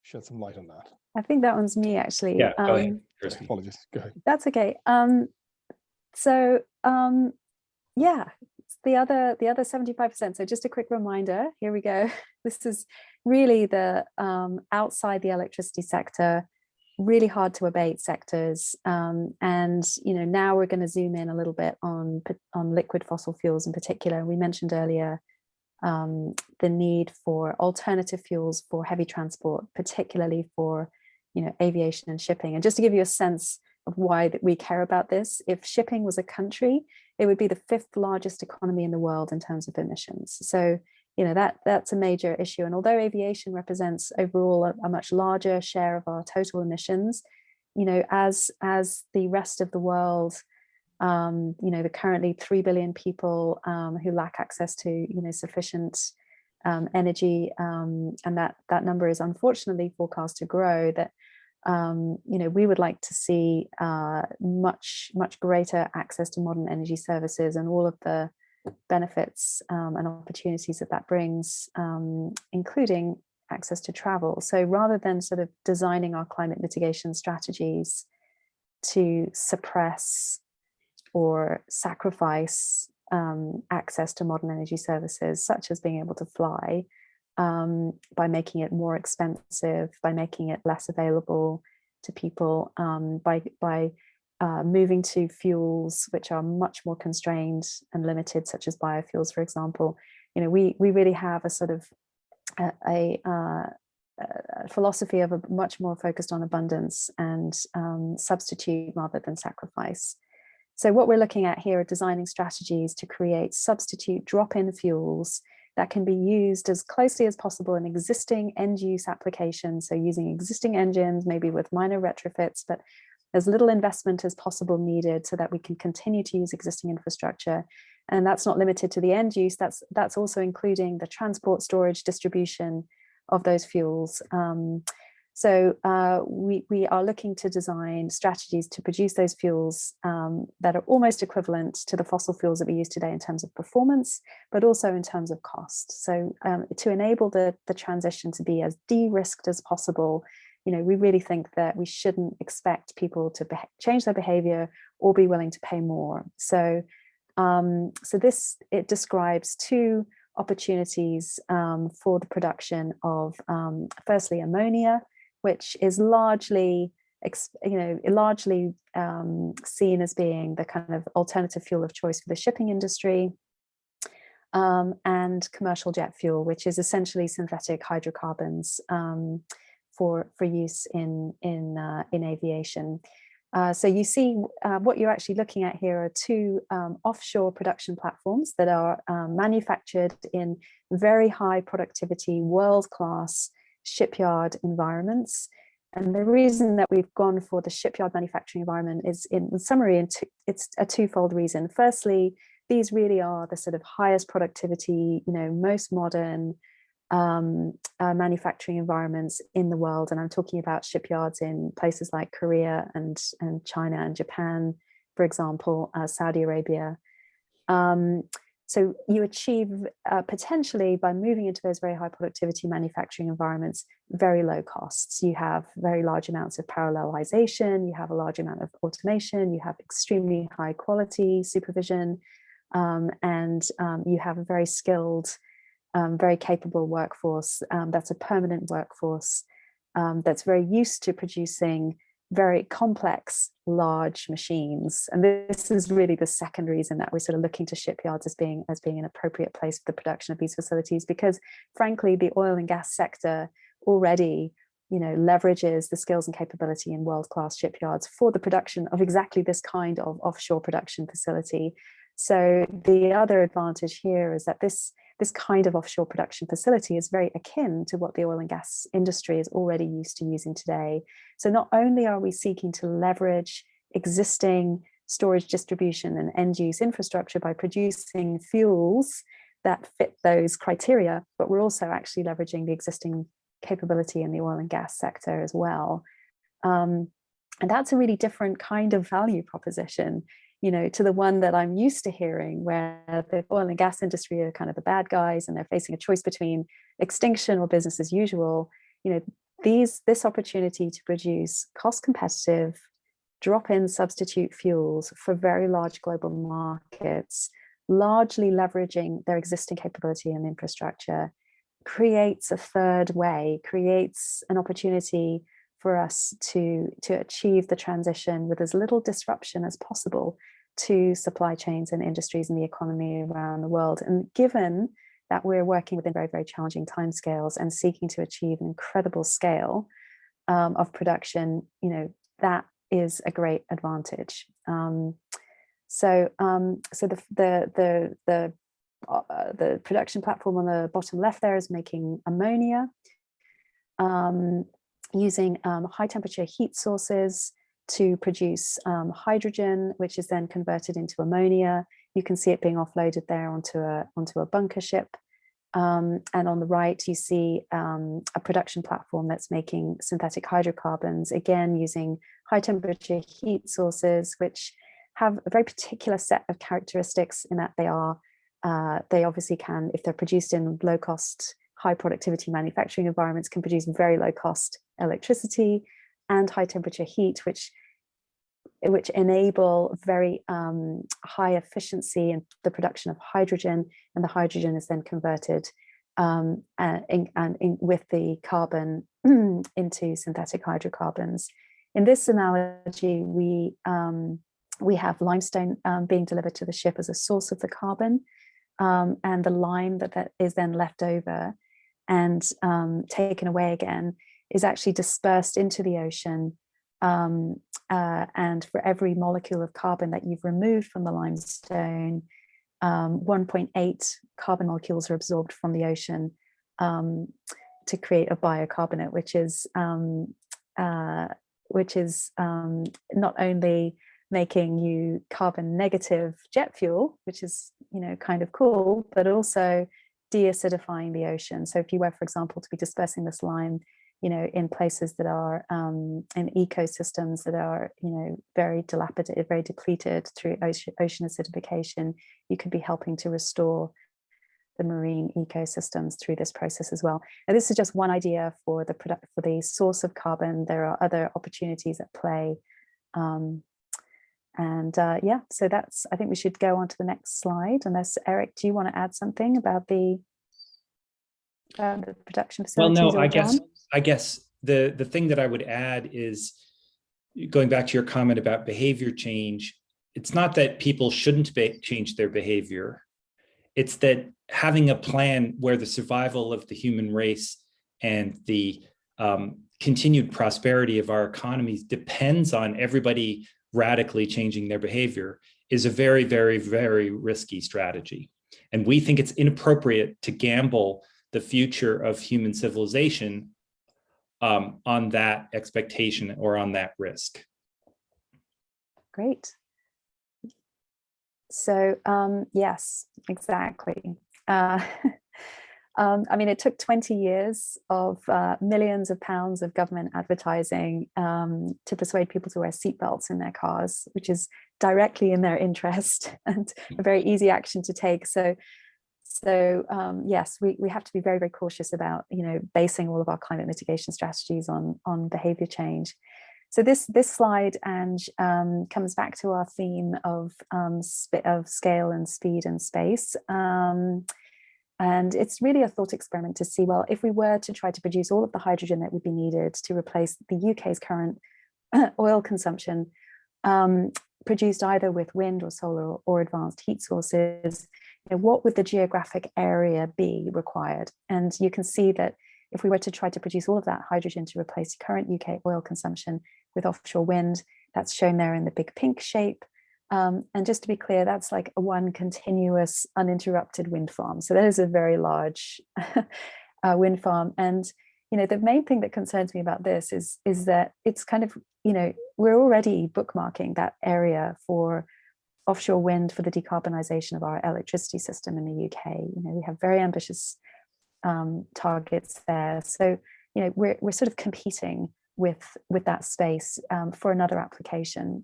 shed some light on that. I think that one's me, actually. Yeah, go ahead, Kirsty. Apologies, go ahead. That's okay. Yeah, it's the other 75%. So just a quick reminder, here we go. This is really the outside the electricity sector, really hard to abate sectors. And, you know, now we're going to zoom in a little bit on liquid fossil fuels in particular. We mentioned earlier the need for alternative fuels for heavy transport, particularly for, you know, aviation and shipping. And just to give you a sense of why that we care about this, if shipping was a country, it would be the 5th largest economy in the world in terms of emissions. So, you know, that's a major issue. And although aviation represents overall a much larger share of our total emissions, you know, as the rest of the world, you know, the currently 3 billion people who lack access to, you know, sufficient energy, and that number is unfortunately forecast to grow, that you know, we would like to see much greater access to modern energy services and all of the benefits and opportunities that brings, including access to travel. So rather than sort of designing our climate mitigation strategies to suppress or sacrifice access to modern energy services, such as being able to fly, by making it more expensive, by making it less available to people, by moving to fuels which are much more constrained and limited, such as biofuels, for example. You know, we really have a sort of a philosophy of a much more focused on abundance and substitute rather than sacrifice. So what we're looking at here are designing strategies to create substitute drop-in fuels that can be used as closely as possible in existing end-use applications. So using existing engines, maybe with minor retrofits, but as little investment as possible needed so that we can continue to use existing infrastructure. And that's not limited to the end use, that's also including the transport, storage, distribution of those fuels. So we are looking to design strategies to produce those fuels that are almost equivalent to the fossil fuels that we use today in terms of performance, but also in terms of cost. So to enable the transition to be as de-risked as possible, you know, we really think that we shouldn't expect people to change their behavior or be willing to pay more. So, it describes 2 opportunities for the production of, firstly, ammonia, which is largely seen as being the kind of alternative fuel of choice for the shipping industry, and commercial jet fuel, which is essentially synthetic hydrocarbons for use in aviation. So you see what you're actually looking at here are 2 offshore production platforms that are manufactured in very high productivity, world-class shipyard environments. And the reason that we've gone for the shipyard manufacturing environment is, in summary, it's a 2-fold reason. Firstly, these really are the sort of highest productivity, you know, most modern manufacturing environments in the world. And I'm talking about shipyards in places like Korea and China and Japan, for example, Saudi Arabia. So you achieve potentially, by moving into those very high productivity manufacturing environments, very low costs. You have very large amounts of parallelization, you have a large amount of automation, you have extremely high quality supervision, and you have a very skilled very capable workforce that's a permanent workforce that's very used to producing very complex, large machines. And this is really the second reason that we're sort of looking to shipyards as being an appropriate place for the production of these facilities, because frankly, the oil and gas sector already, leverages the skills and capability in world-class shipyards for the production of exactly this kind of offshore production facility. So the other advantage here is that this kind of offshore production facility is very akin to what the oil and gas industry is already used to using today. So not only are we seeking to leverage existing storage, distribution, and end-use infrastructure by producing fuels that fit those criteria, but we're also actually leveraging the existing capability in the oil and gas sector as well. And that's a really different kind of value proposition, to the one that I'm used to hearing, where the oil and gas industry are kind of the bad guys and they're facing a choice between extinction or business as usual. This opportunity to produce cost competitive, drop-in substitute fuels for very large global markets, largely leveraging their existing capability and infrastructure, creates a third way, creates an opportunity for us to achieve the transition with as little disruption as possible to supply chains and industries and the economy around the world. And given that we're working within very, very challenging timescales and seeking to achieve an incredible scale of production, that is a great advantage. So the production platform on the bottom left there is making ammonia, using high temperature heat sources to produce hydrogen, which is then converted into ammonia. You can see it being offloaded there onto a bunker ship. And on the right, you see a production platform that's making synthetic hydrocarbons, again, using high temperature heat sources, which have a very particular set of characteristics in that they obviously can, if they're produced in low cost, high productivity manufacturing environments, can produce very low cost electricity and high temperature heat, which enable very high efficiency in the production of hydrogen, and the hydrogen is then converted with the carbon into synthetic hydrocarbons. In this analogy, we have limestone being delivered to the ship as a source of the carbon, and the lime that is then left over and taken away again is actually dispersed into the ocean. And for every molecule of carbon that you've removed from the limestone, 1.8 carbon molecules are absorbed from the ocean to create a biocarbonate, which is not only making you carbon negative jet fuel, which is kind of cool, but also de-acidifying the ocean. So if you were, for example, to be dispersing this lime in places that are in ecosystems that are very dilapidated, very depleted through ocean acidification, you could be helping to restore the marine ecosystems through this process as well. Now, this is just one idea for the source of carbon. There are other opportunities at play. Yeah, so I think we should go on to the next slide, unless Eric, do you want to add something about the production facilities? Well, no, I guess the thing that I would add is, going back to your comment about behavior change, it's not that people shouldn't change their behavior. It's that having a plan where the survival of the human race and the continued prosperity of our economies depends on everybody radically changing their behavior is a very, very, very risky strategy. And we think it's inappropriate to gamble the future of human civilization on that expectation or on that risk. Great. So yes, exactly. I mean, it took 20 years of millions of pounds of government advertising to persuade people to wear seatbelts in their cars, which is directly in their interest and a very easy action to take. So yes, we have to be very, very cautious about basing all of our climate mitigation strategies on behavior change. So this slide comes back to our theme of scale and speed and space. And it's really a thought experiment to see, well, if we were to try to produce all of the hydrogen that would be needed to replace the UK's current oil consumption, produced either with wind or solar or advanced heat sources, what would the geographic area be required? And you can see that if we were to try to produce all of that hydrogen to replace current UK oil consumption with offshore wind, that's shown there in the big pink shape. And just to be clear, that's like a one continuous uninterrupted wind farm. So that is a very large wind farm. And the main thing that concerns me about this is that it's kind of, we're already bookmarking that area for offshore wind for the decarbonisation of our electricity system in the UK. We have very ambitious targets there. So, we're sort of competing with that space for another application.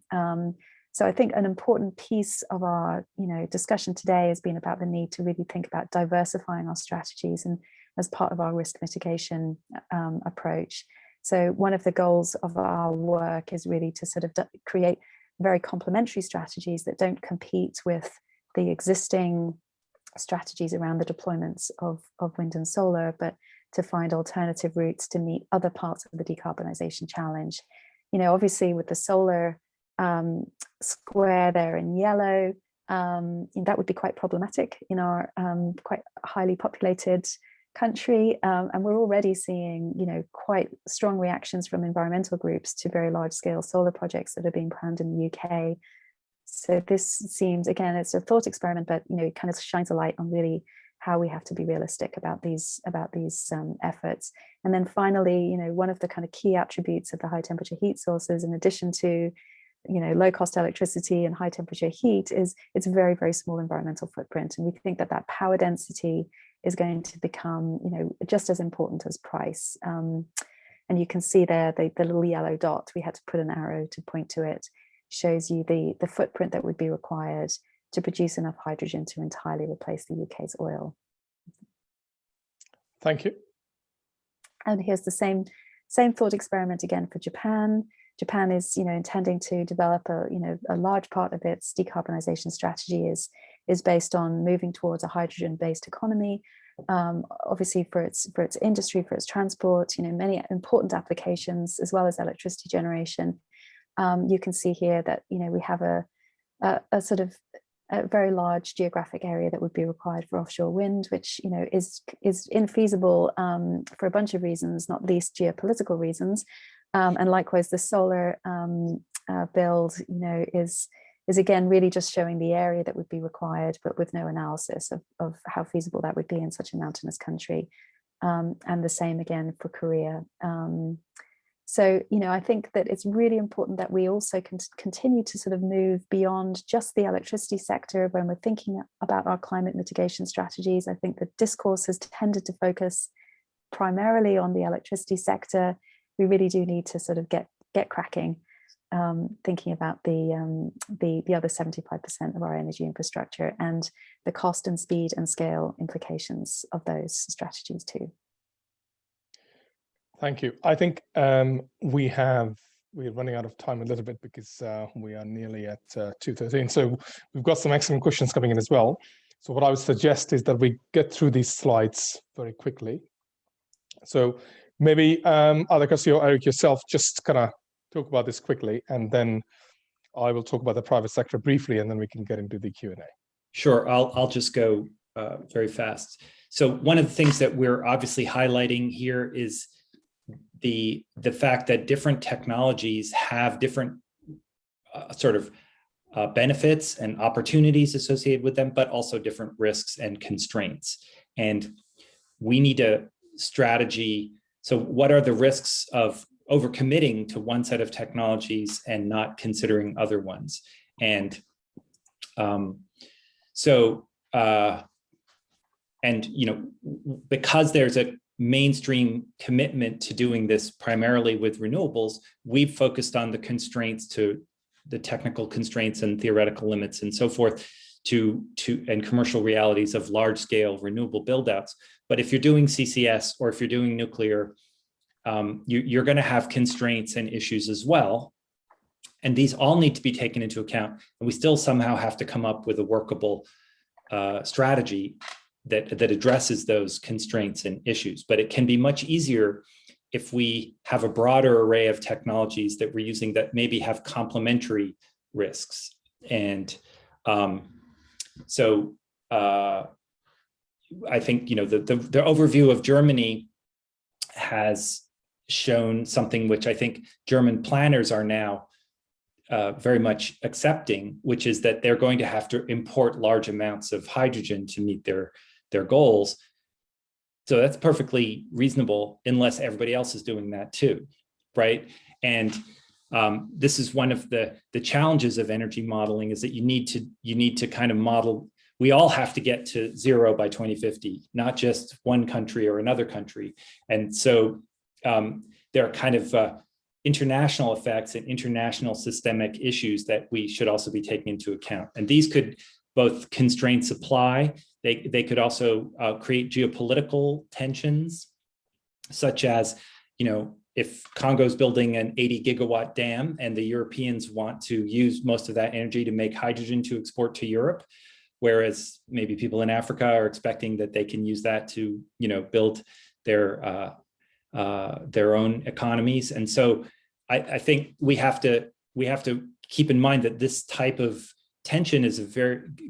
So I think an important piece of our, discussion today has been about the need to really think about diversifying our strategies and as part of our risk mitigation approach. So one of the goals of our work is really to sort of create very complementary strategies that don't compete with the existing strategies around the deployments of wind and solar, but to find alternative routes to meet other parts of the decarbonisation challenge. Obviously with the solar square there in yellow, that would be quite problematic in our quite highly populated country, and we're already seeing quite strong reactions from environmental groups to very large scale solar projects that are being planned in the UK. So this seems, again, it's a thought experiment, but it kind of shines a light on really how we have to be realistic about these efforts. And then finally, one of the kind of key attributes of the high temperature heat sources, in addition to low cost electricity and high temperature heat, is its very, very small environmental footprint. And we think that power density is going to become just as important as price. And you can see there the little yellow dot, we had to put an arrow to point to it, shows you the footprint that would be required to produce enough hydrogen to entirely replace the UK's oil. Thank you. And here's the same thought experiment again for Japan. Japan is, intending to develop a large part of its decarbonisation strategy is based on moving towards a hydrogen-based economy. Obviously, for its industry, for its transport, many important applications as well as electricity generation. You can see here that we have a sort of a very large geographic area that would be required for offshore wind, which is infeasible for a bunch of reasons, not least geopolitical reasons. And likewise, the solar build, is again really just showing the area that would be required, but with no analysis of how feasible that would be in such a mountainous country. And the same again for Korea. So, I think that it's really important that we also continue to sort of move beyond just the electricity sector when we're thinking about our climate mitigation strategies. I think the discourse has tended to focus primarily on the electricity sector. We really do need to sort of get cracking, thinking about the other 75% of our energy infrastructure and the cost and speed and scale implications of those strategies too. Thank you. I think we're running out of time a little bit because we are nearly at 2:13. So we've got some excellent questions coming in as well. So what I would suggest is that we get through these slides very quickly. So maybe either Kirsty or Eric yourself just kind of talk about this quickly, and then I will talk about the private sector briefly, and then we can get into the Q&A. Sure, I'll just go very fast. So one of the things that we're obviously highlighting here is the fact that different technologies have different benefits and opportunities associated with them, but also different risks and constraints. And we need a strategy. So what are the risks of overcommitting to one set of technologies and not considering other ones? And because there's a mainstream commitment to doing this primarily with renewables, we've focused on the constraints, to the technical constraints and theoretical limits and so forth, and commercial realities of large scale renewable buildouts. But if you're doing CCS or if you're doing nuclear, you're going to have constraints and issues as well. And these all need to be taken into account. And we still somehow have to come up with a workable strategy that addresses those constraints and issues. But it can be much easier if we have a broader array of technologies that we're using that maybe have complementary risks. And so I think, the overview of Germany has shown something which I think German planners are now very much accepting, which is that they're going to have to import large amounts of hydrogen to meet their goals. So that's perfectly reasonable unless everybody else is doing that too, right? And this is one of the challenges of energy modeling, is that you need to kind of model. We all have to get to zero by 2050, not just one country or another country. And so there are kind of international effects and international systemic issues that we should also be taking into account. And these could both constrain supply. They could also create geopolitical tensions, such as, if Congo's building an 80 gigawatt dam and the Europeans want to use most of that energy to make hydrogen to export to Europe, whereas maybe people in Africa are expecting that they can use that to, build their own economies. And so I think we have to keep in mind that this type of tension is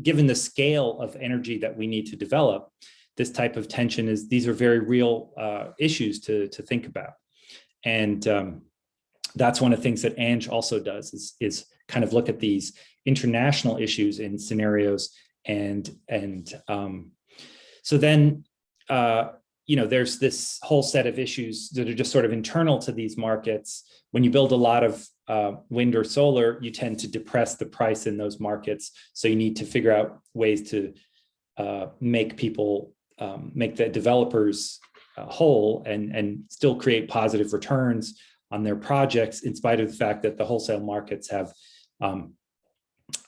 given the scale of energy that we need to develop, this type of tension these are very real issues to think about. And that's one of the things that Ange also does is kind of look at these international issues in scenarios. And so then, there's this whole set of issues that are just sort of internal to these markets. When you build a lot of wind or solar, you tend to depress the price in those markets. So you need to figure out ways to make the developers whole and still create positive returns on their projects, in spite of the fact that the wholesale markets have,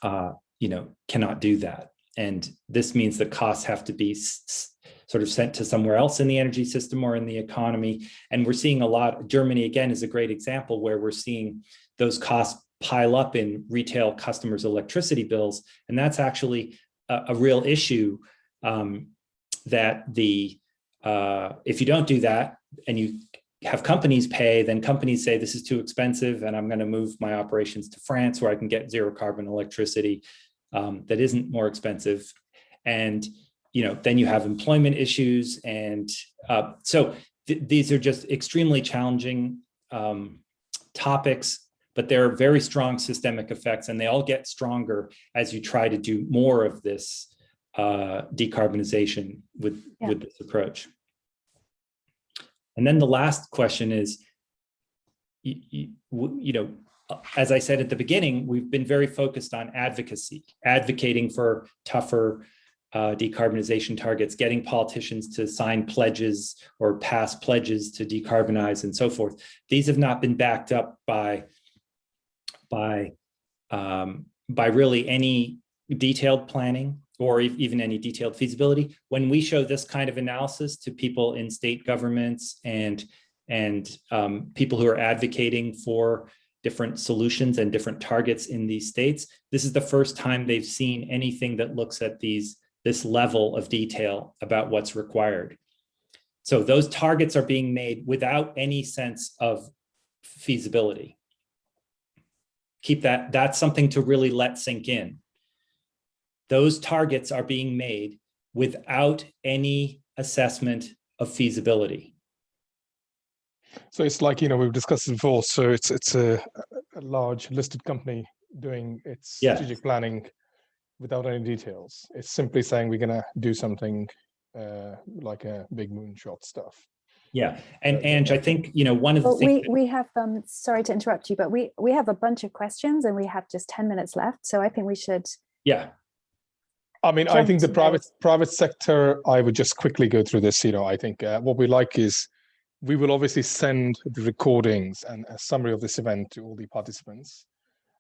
cannot do that. And this means that costs have to be sort of sent to somewhere else in the energy system or in the economy. And we're seeing a lot. Germany, again, is a great example where we're seeing those costs pile up in retail customers' electricity bills. And that's actually a real issue, that if you don't do that and you have companies pay, then companies say this is too expensive and I'm going to move my operations to France where I can get zero carbon electricity that isn't more expensive. And then you have employment issues. And so these are just extremely challenging topics, but there are very strong systemic effects, and they all get stronger as you try to do more of this decarbonization with this approach. And then the last question is, as I said at the beginning, we've been very focused on advocacy, advocating for tougher decarbonization targets, getting politicians to sign pledges or pass pledges to decarbonize and so forth. These have not been backed up by really any detailed planning or even any detailed feasibility. When we show this kind of analysis to people in state governments and people who are advocating for different solutions and different targets in these states, this is the first time they've seen anything that looks at this level of detail about what's required. So those targets are being made without any sense of feasibility. Keep that's something to really let sink in. Those targets are being made without any assessment of feasibility. So it's like, we've discussed it before. So it's a large listed company doing its strategic planning without any details. It's simply saying we're going to do something like a big moonshot stuff. Yeah, and Ange, I think one of the things we have. Sorry to interrupt you, but we have a bunch of questions, and we have just 10 minutes left. So I think we should. Yeah. I mean, I think the private sector. I would just quickly go through this. I think what we like is we will obviously send the recordings and a summary of this event to all the participants.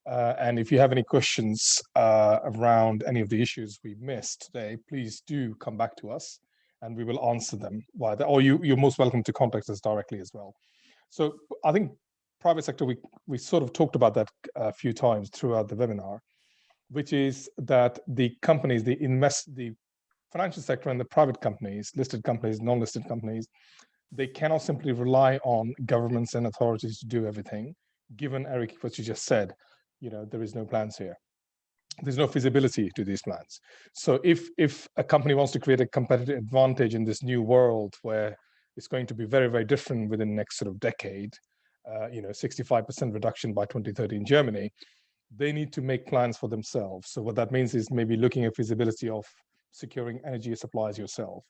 And if you have any questions around any of the issues we missed today, please do come back to us and we will answer them. Or you're most welcome to contact us directly as well. So I think private sector, we sort of talked about that a few times throughout the webinar, which is that the companies, the financial sector and the private companies, listed companies, non-listed companies, they cannot simply rely on governments and authorities to do everything. Given, Eric, what you just said, there is no plans here. There's no feasibility to these plans. So if a company wants to create a competitive advantage in this new world where it's going to be very, very different within the next sort of decade, 65% reduction by 2030 in Germany, they need to make plans for themselves. So what that means is maybe looking at feasibility of securing energy supplies yourself,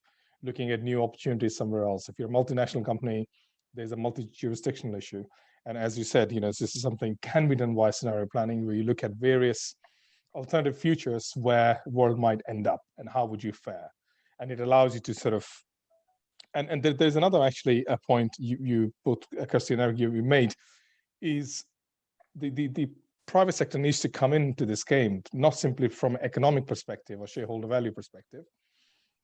looking at new opportunities somewhere else. If you're a multinational company, there's a multi-jurisdictional issue. And as you said, this is something can be done by scenario planning, where you look at various alternative futures where the world might end up and how would you fare. And it allows you to sort of, and there's another actually a point you both, Kirsty and Eric, you made, is the private sector needs to come into this game, not simply from an economic perspective or shareholder value perspective,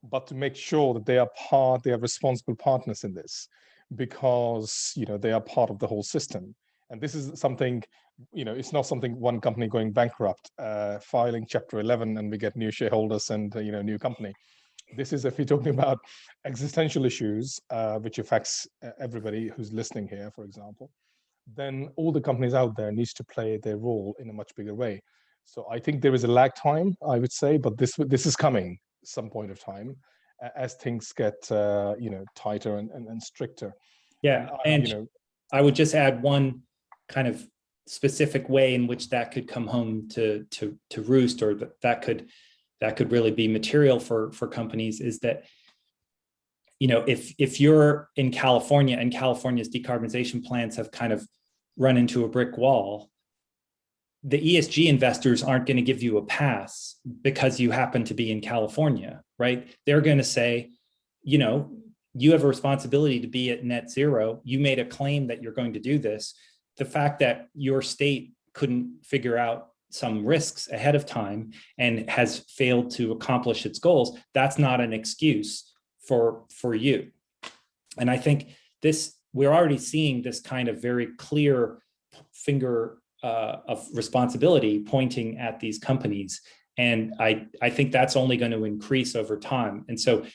but to make sure that they are responsible partners in this, because they are part of the whole system. And this is something, it's not something one company going bankrupt, filing Chapter 11, and we get new shareholders and new company. This is, if you're talking about existential issues, which affects everybody who's listening here, for example, then all the companies out there needs to play their role in a much bigger way. So I think there is a lag time, I would say, but this is coming some point of time as things get tighter and stricter. Yeah, and I would just add one kind of specific way in which that could come home to roost, or that could really be material for companies, is that if you're in California and California's decarbonization plans have kind of run into a brick wall, the ESG investors aren't going to give you a pass because you happen to be in California, right? They're going to say, you have a responsibility to be at net zero. You made a claim that you're going to do this. The fact that your state couldn't figure out some risks ahead of time and has failed to accomplish its goals, that's not an excuse for you. And I think we're already seeing this kind of very clear finger of responsibility pointing at these companies. And I think that's only going to increase over time. And so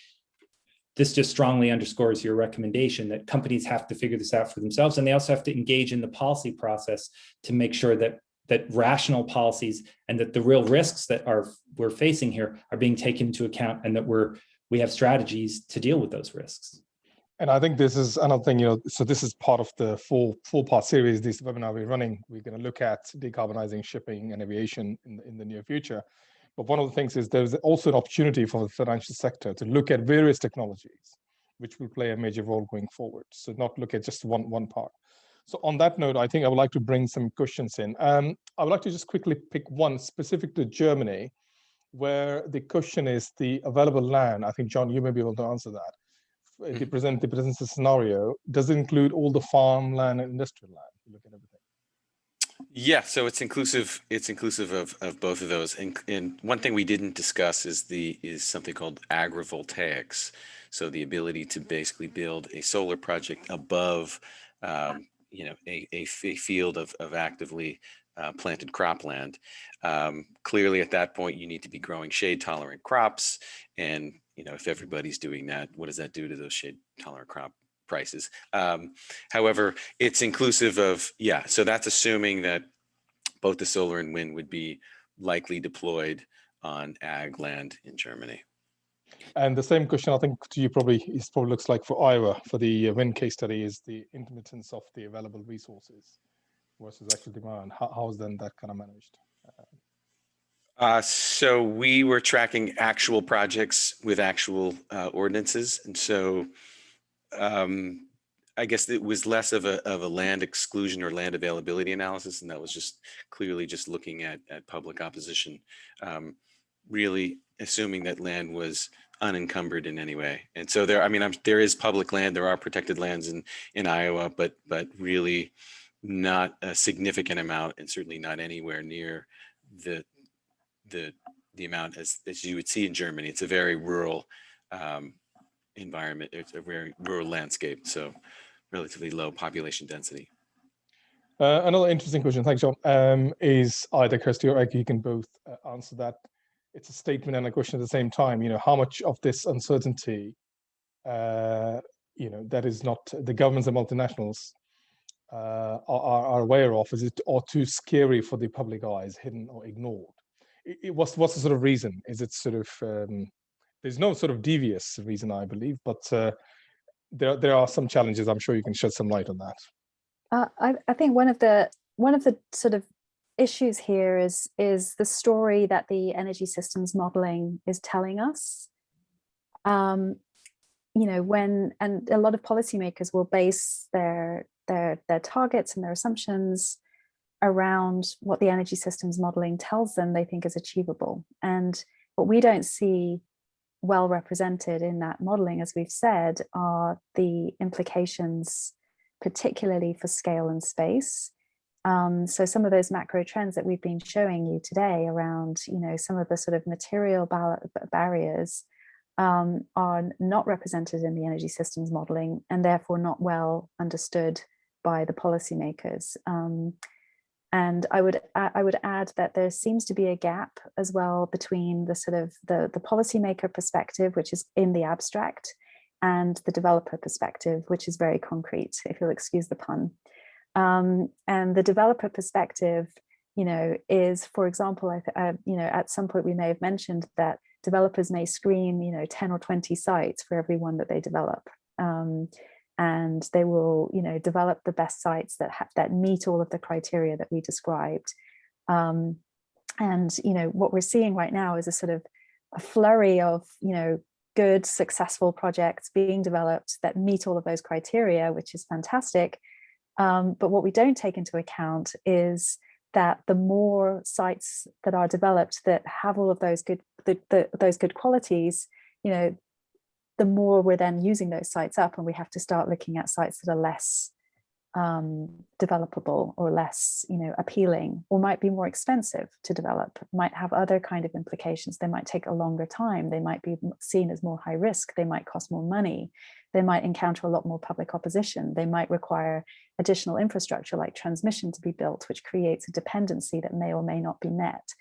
this just strongly underscores your recommendation that companies have to figure this out for themselves. And they also have to engage in the policy process to make sure that rational policies and that the real risks that we're facing here are being taken into account, and that we have strategies to deal with those risks. And I think this is another thing, so this is part of the four-part series, this webinar we're running. We're going to look at decarbonizing shipping and aviation in the near future. But one of the things is there's also an opportunity for the financial sector to look at various technologies, which will play a major role going forward. So not look at just one part. So on that note, I think I would like to bring some questions in. I would like to just quickly pick one specific to Germany, where the question is the available land. I think, John, you may be able to answer that. They present a scenario. Does it include all the farmland and industrial land? You look at everything. Yeah, so it's inclusive of both of those. And one thing we didn't discuss is something called agrivoltaics. So the ability to basically build a solar project above a field of actively planted cropland. Clearly at that point you need to be growing shade tolerant crops, and if everybody's doing that, what does that do to those shade tolerant crop prices? However, it's inclusive of, so that's assuming that both the solar and wind would be likely deployed on ag land in Germany. And the same question, I think, to you probably looks like for Iowa, for the wind case study, is the intermittence of the available resources versus actual demand. How's then that kind of managed? So we were tracking actual projects with actual ordinances, and so I guess it was less of a land exclusion or land availability analysis, and that was just clearly just looking at public opposition, really assuming that land was unencumbered in any way. And so there is public land, there are protected lands in Iowa, but really not a significant amount, and certainly not anywhere near the amount as you would see in Germany. It's a very rural environment. It's a very rural landscape, so relatively low population density. Another interesting question, thanks, John, is either Kirsty or Ike, you can both answer that. it's a statement and a question at the same time. How much of this uncertainty, that is not the governments and multinationals are aware of, is it or too scary for the public eyes, hidden or ignored? What's the sort of reason? Is it sort of there's no sort of devious reason, I believe, but there are some challenges. I'm sure you can shed some light on that. I think one of the sort of issues here is the story that the energy systems modeling is telling us. And a lot of policymakers will base their targets and their assumptions around what the energy systems modeling tells them they think is achievable. And what we don't see well represented in that modeling, as we've said, are the implications, particularly for scale and space. So some of those macro trends that we've been showing you today around, some of the sort of material barriers are not represented in the energy systems modeling, and therefore not well understood by the policymakers. And I would add that there seems to be a gap as well between the sort of the policymaker perspective, which is in the abstract, and the developer perspective, which is very concrete, if you'll excuse the pun. And the developer perspective, is, for example, at some point we may have mentioned that developers may screen, 10 or 20 sites for every one that they develop. And they will, develop the best sites that meet all of the criteria that we described. And, what we're seeing right now is a sort of a flurry of, good, successful projects being developed that meet all of those criteria, which is fantastic. But what we don't take into account is that the more sites that are developed that have all of those good those good qualities, the more we're then using those sites up, and we have to start looking at sites that are less developable or less, appealing, or might be more expensive to develop, might have other kind of implications. They might take a longer time. They might be seen as more high risk. They might cost more money. They might encounter a lot more public opposition. They might require additional infrastructure like transmission to be built, which creates a dependency that may or may not be met.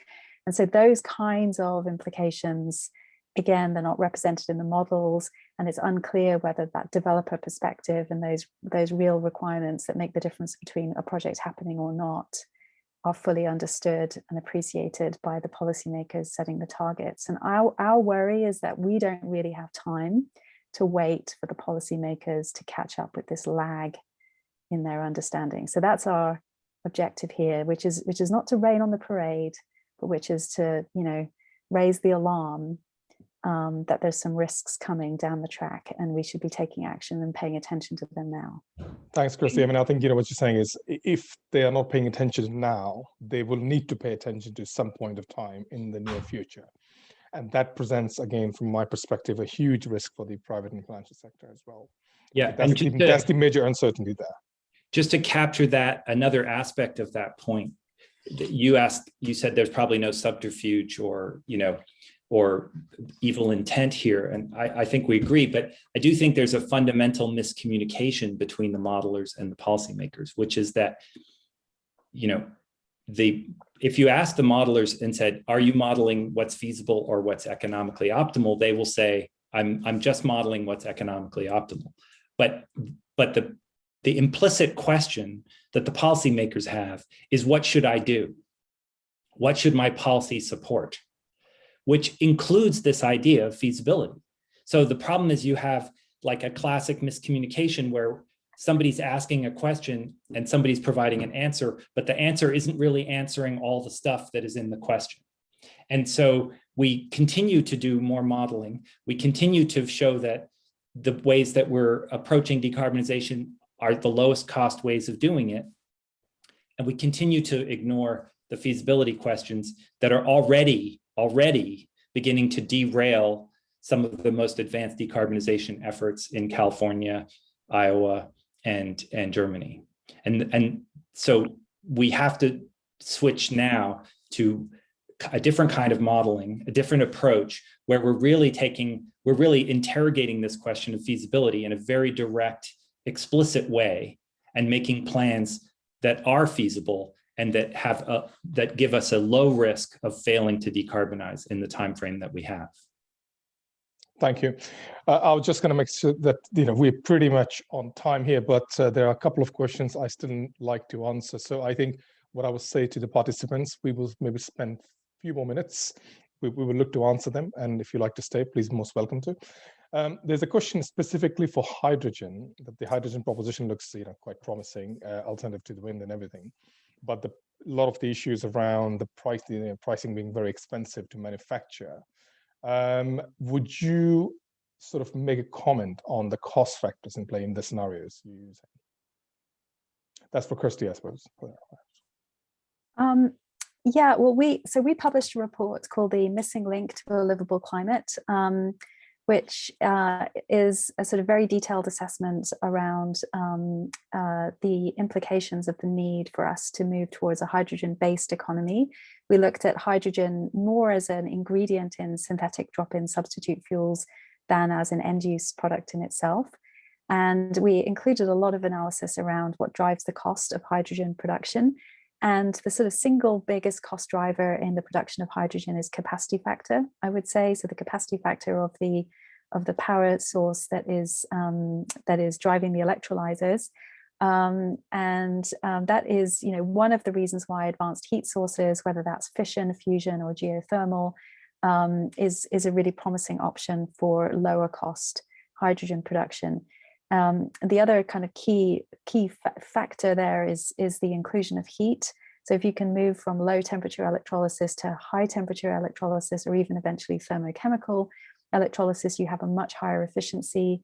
And so those kinds of implications, again, they're not represented in the models, and it's unclear whether that developer perspective and those real requirements that make the difference between a project happening or not are fully understood and appreciated by the policymakers setting the targets. And our worry is that we don't really have time to wait for the policymakers to catch up with this lag in their understanding. So that's our objective here, which is not to rain on the parade, but which is to, raise the alarm that there's some risks coming down the track, and we should be taking action and paying attention to them now. Thanks, Kirsty. I mean, I think, what you're saying is, if they are not paying attention now, they will need to pay attention to some point of time in the near future. And that presents, again, from my perspective, a huge risk for the private and financial sector as well. Yeah, that's the major uncertainty there. Just to capture that, another aspect of that point, you said there's probably no subterfuge or evil intent here. And I think we agree, but I do think there's a fundamental miscommunication between the modelers and the policymakers, which is that, if you ask the modelers and said, are you modeling what's feasible or what's economically optimal? They will say, I'm just modeling what's economically optimal. But the implicit question that the policymakers have is, what should I do? What should my policy support? Which includes this idea of feasibility. So the problem is you have like a classic miscommunication where somebody's asking a question and somebody's providing an answer, but the answer isn't really answering all the stuff that is in the question. And so we continue to do more modeling. We continue to show that the ways that we're approaching decarbonization are the lowest cost ways of doing it. And we continue to ignore the feasibility questions that are already beginning to derail some of the most advanced decarbonization efforts in California, Iowa, and Germany. And so we have to switch now to a different kind of modeling, a different approach, where we're really interrogating this question of feasibility in a very direct, explicit way, and making plans that are feasible and that give us a low risk of failing to decarbonize in the time frame that we have. Thank you. I was just going to make sure that we're pretty much on time here, but there are a couple of questions I still like to answer. So I think what I would say to the participants, we will maybe spend a few more minutes. We will look to answer them, and if you like to stay, please, most welcome to. There's a question specifically for hydrogen, that the hydrogen proposition looks quite promising, alternative to the wind and everything, but a lot of the issues around the price, pricing being very expensive to manufacture. Would you sort of make a comment on the cost factors in play in the scenarios you're using? That's for Kirsty, I suppose. Yeah, well, we published a report called The Missing Link to a Livable Climate, which is a sort of very detailed assessment around the implications of the need for us to move towards a hydrogen-based economy. We looked at hydrogen more as an ingredient in synthetic drop-in substitute fuels than as an end-use product in itself. And we included a lot of analysis around what drives the cost of hydrogen production. And the sort of single biggest cost driver in the production of hydrogen is capacity factor, I would say. So the capacity factor of the power source that is driving the electrolyzers. That is, one of the reasons why advanced heat sources, whether that's fission, fusion, or geothermal, is a really promising option for lower cost hydrogen production. The other kind of key factor there is the inclusion of heat. So if you can move from low temperature electrolysis to high temperature electrolysis, or even eventually thermochemical electrolysis, you have a much higher efficiency,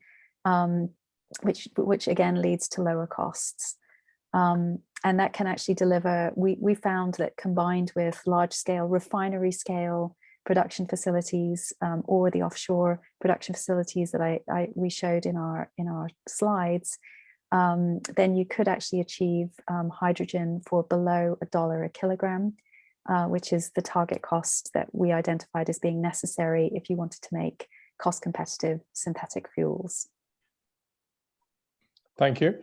which again leads to lower costs. And that can actually deliver, we found that combined with large scale refinery scale production facilities, or the offshore production facilities that we showed in our slides, then you could actually achieve hydrogen for below $1 a kilogram, which is the target cost that we identified as being necessary if you wanted to make cost competitive synthetic fuels. Thank you.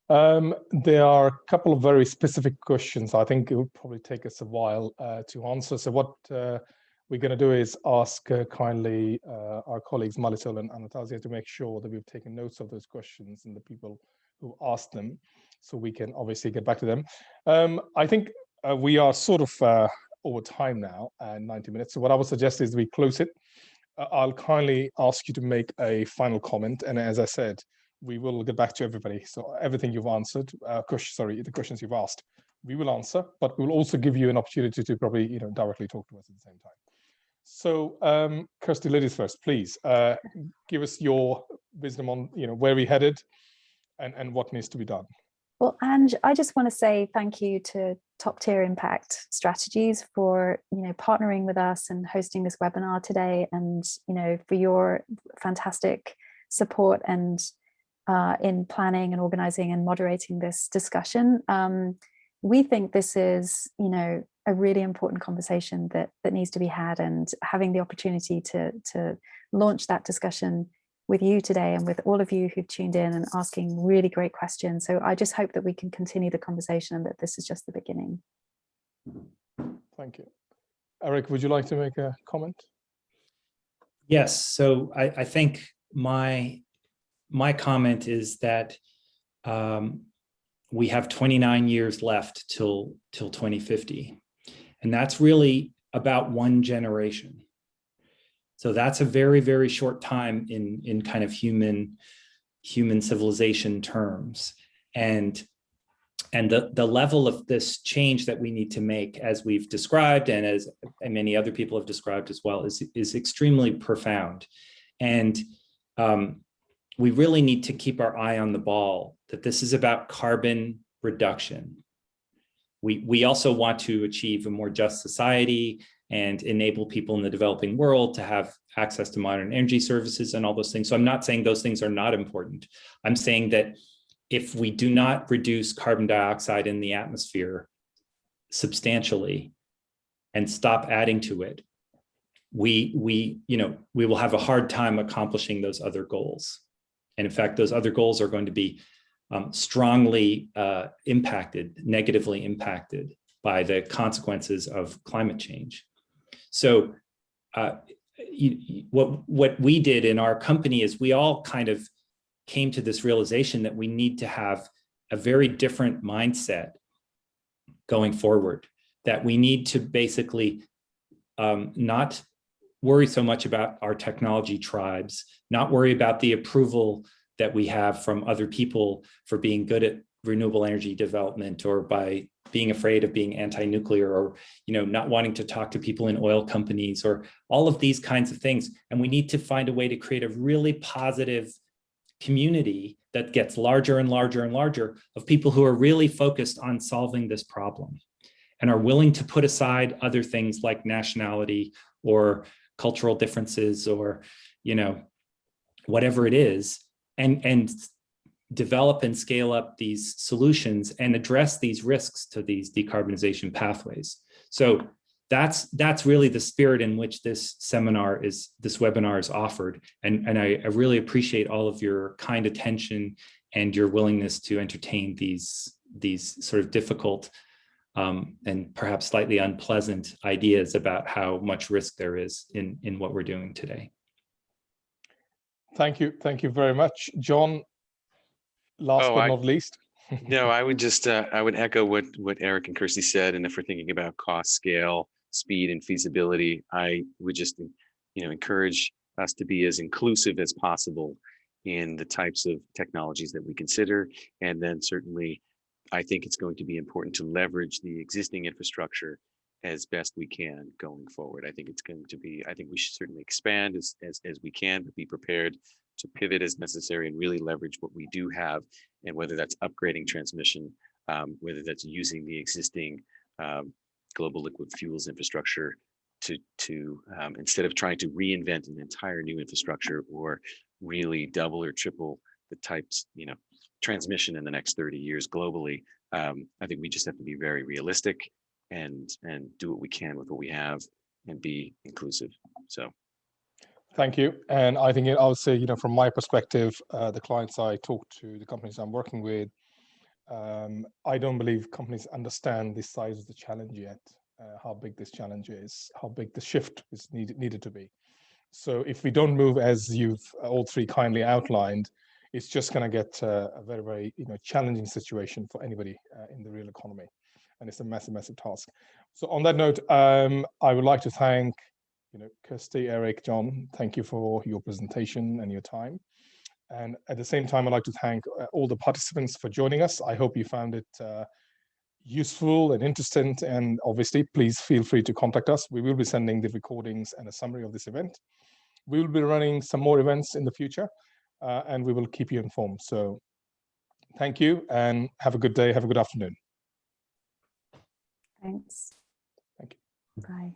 There are a couple of very specific questions. I think it would probably take us a while to answer. So what we're going to do is ask kindly our colleagues Marisol and Anastasia to make sure that we've taken notes of those questions and the people who asked them, so we can obviously get back to them. I think we are sort of over time now, 90 minutes. So what I would suggest is we close it. I'll kindly ask you to make a final comment, and as I said, we will get back to everybody. So everything you've answered, the questions you've asked, we will answer, but we'll also give you an opportunity to probably directly talk to us at the same time. So Kirsty, ladies first, please give us your wisdom on where we headed and what needs to be done. Well, Ange, I just want to say thank you to Top Tier Impact Strategies for partnering with us and hosting this webinar today, and for your fantastic support and in planning and organizing and moderating this discussion. We think this is a really important conversation that needs to be had, and having the opportunity to launch that discussion with you today and with all of you who've tuned in and asking really great questions. So I just hope that we can continue the conversation and that this is just the beginning. Thank you. Eric, would you like to make a comment? Yes, so I think my comment is that we have 29 years left till 2050. And that's really about one generation. So that's a very, very short time in kind of human civilization terms. And the level of this change that we need to make, as we've described, and as many other people have described as well, is extremely profound. And we really need to keep our eye on the ball, that this is about carbon reduction. We also want to achieve a more just society and enable people in the developing world to have access to modern energy services and all those things. So I'm not saying those things are not important. I'm saying that if we do not reduce carbon dioxide in the atmosphere substantially and stop adding to it, we will have a hard time accomplishing those other goals. And in fact, those other goals are going to be strongly negatively impacted by the consequences of climate change. So what we did in our company is we all kind of came to this realization that we need to have a very different mindset going forward, that we need to basically not worry so much about our technology tribes, not worry about the approval that we have from other people for being good at renewable energy development, or by being afraid of being anti-nuclear, or not wanting to talk to people in oil companies, or all of these kinds of things. And we need to find a way to create a really positive community that gets larger and larger and larger of people who are really focused on solving this problem and are willing to put aside other things like nationality or cultural differences, or whatever it is, and develop and scale up these solutions and address these risks to these decarbonization pathways. So that's really the spirit in which this webinar is offered. And I really appreciate all of your kind attention and your willingness to entertain these sort of difficult and perhaps slightly unpleasant ideas about how much risk there is in what we're doing today. Thank you very much, John. Last but not least. No, I would just I would echo what Eric and Kirsty said. And if we're thinking about cost, scale, speed, and feasibility, I would just encourage us to be as inclusive as possible in the types of technologies that we consider. And then certainly, I think it's going to be important to leverage the existing infrastructure as best we can going forward. I think we should certainly expand as we can, but be prepared to pivot as necessary and really leverage what we do have, and whether that's upgrading transmission, whether that's using the existing global liquid fuels infrastructure to instead of trying to reinvent an entire new infrastructure or really double or triple the types, transmission in the next 30 years globally. I think we just have to be very realistic and do what we can with what we have and be inclusive. So. Thank you. And I think I would say, from my perspective, the clients I talk to, the companies I'm working with, I don't believe companies understand the size of the challenge yet, how big this challenge is, how big the shift is needed to be. So if we don't move as you've all three kindly outlined, it's just going to get a very, very challenging situation for anybody in the real economy. And it's a massive, massive task. So on that note, I would like to thank Kirsty, Eric, John, thank you for your presentation and your time. And at the same time, I'd like to thank all the participants for joining us. I hope you found it useful and interesting. And obviously, please feel free to contact us. We will be sending the recordings and a summary of this event. We will be running some more events in the future, and we will keep you informed. So thank you and have a good day. Have a good afternoon. Thanks. Thank you. Bye.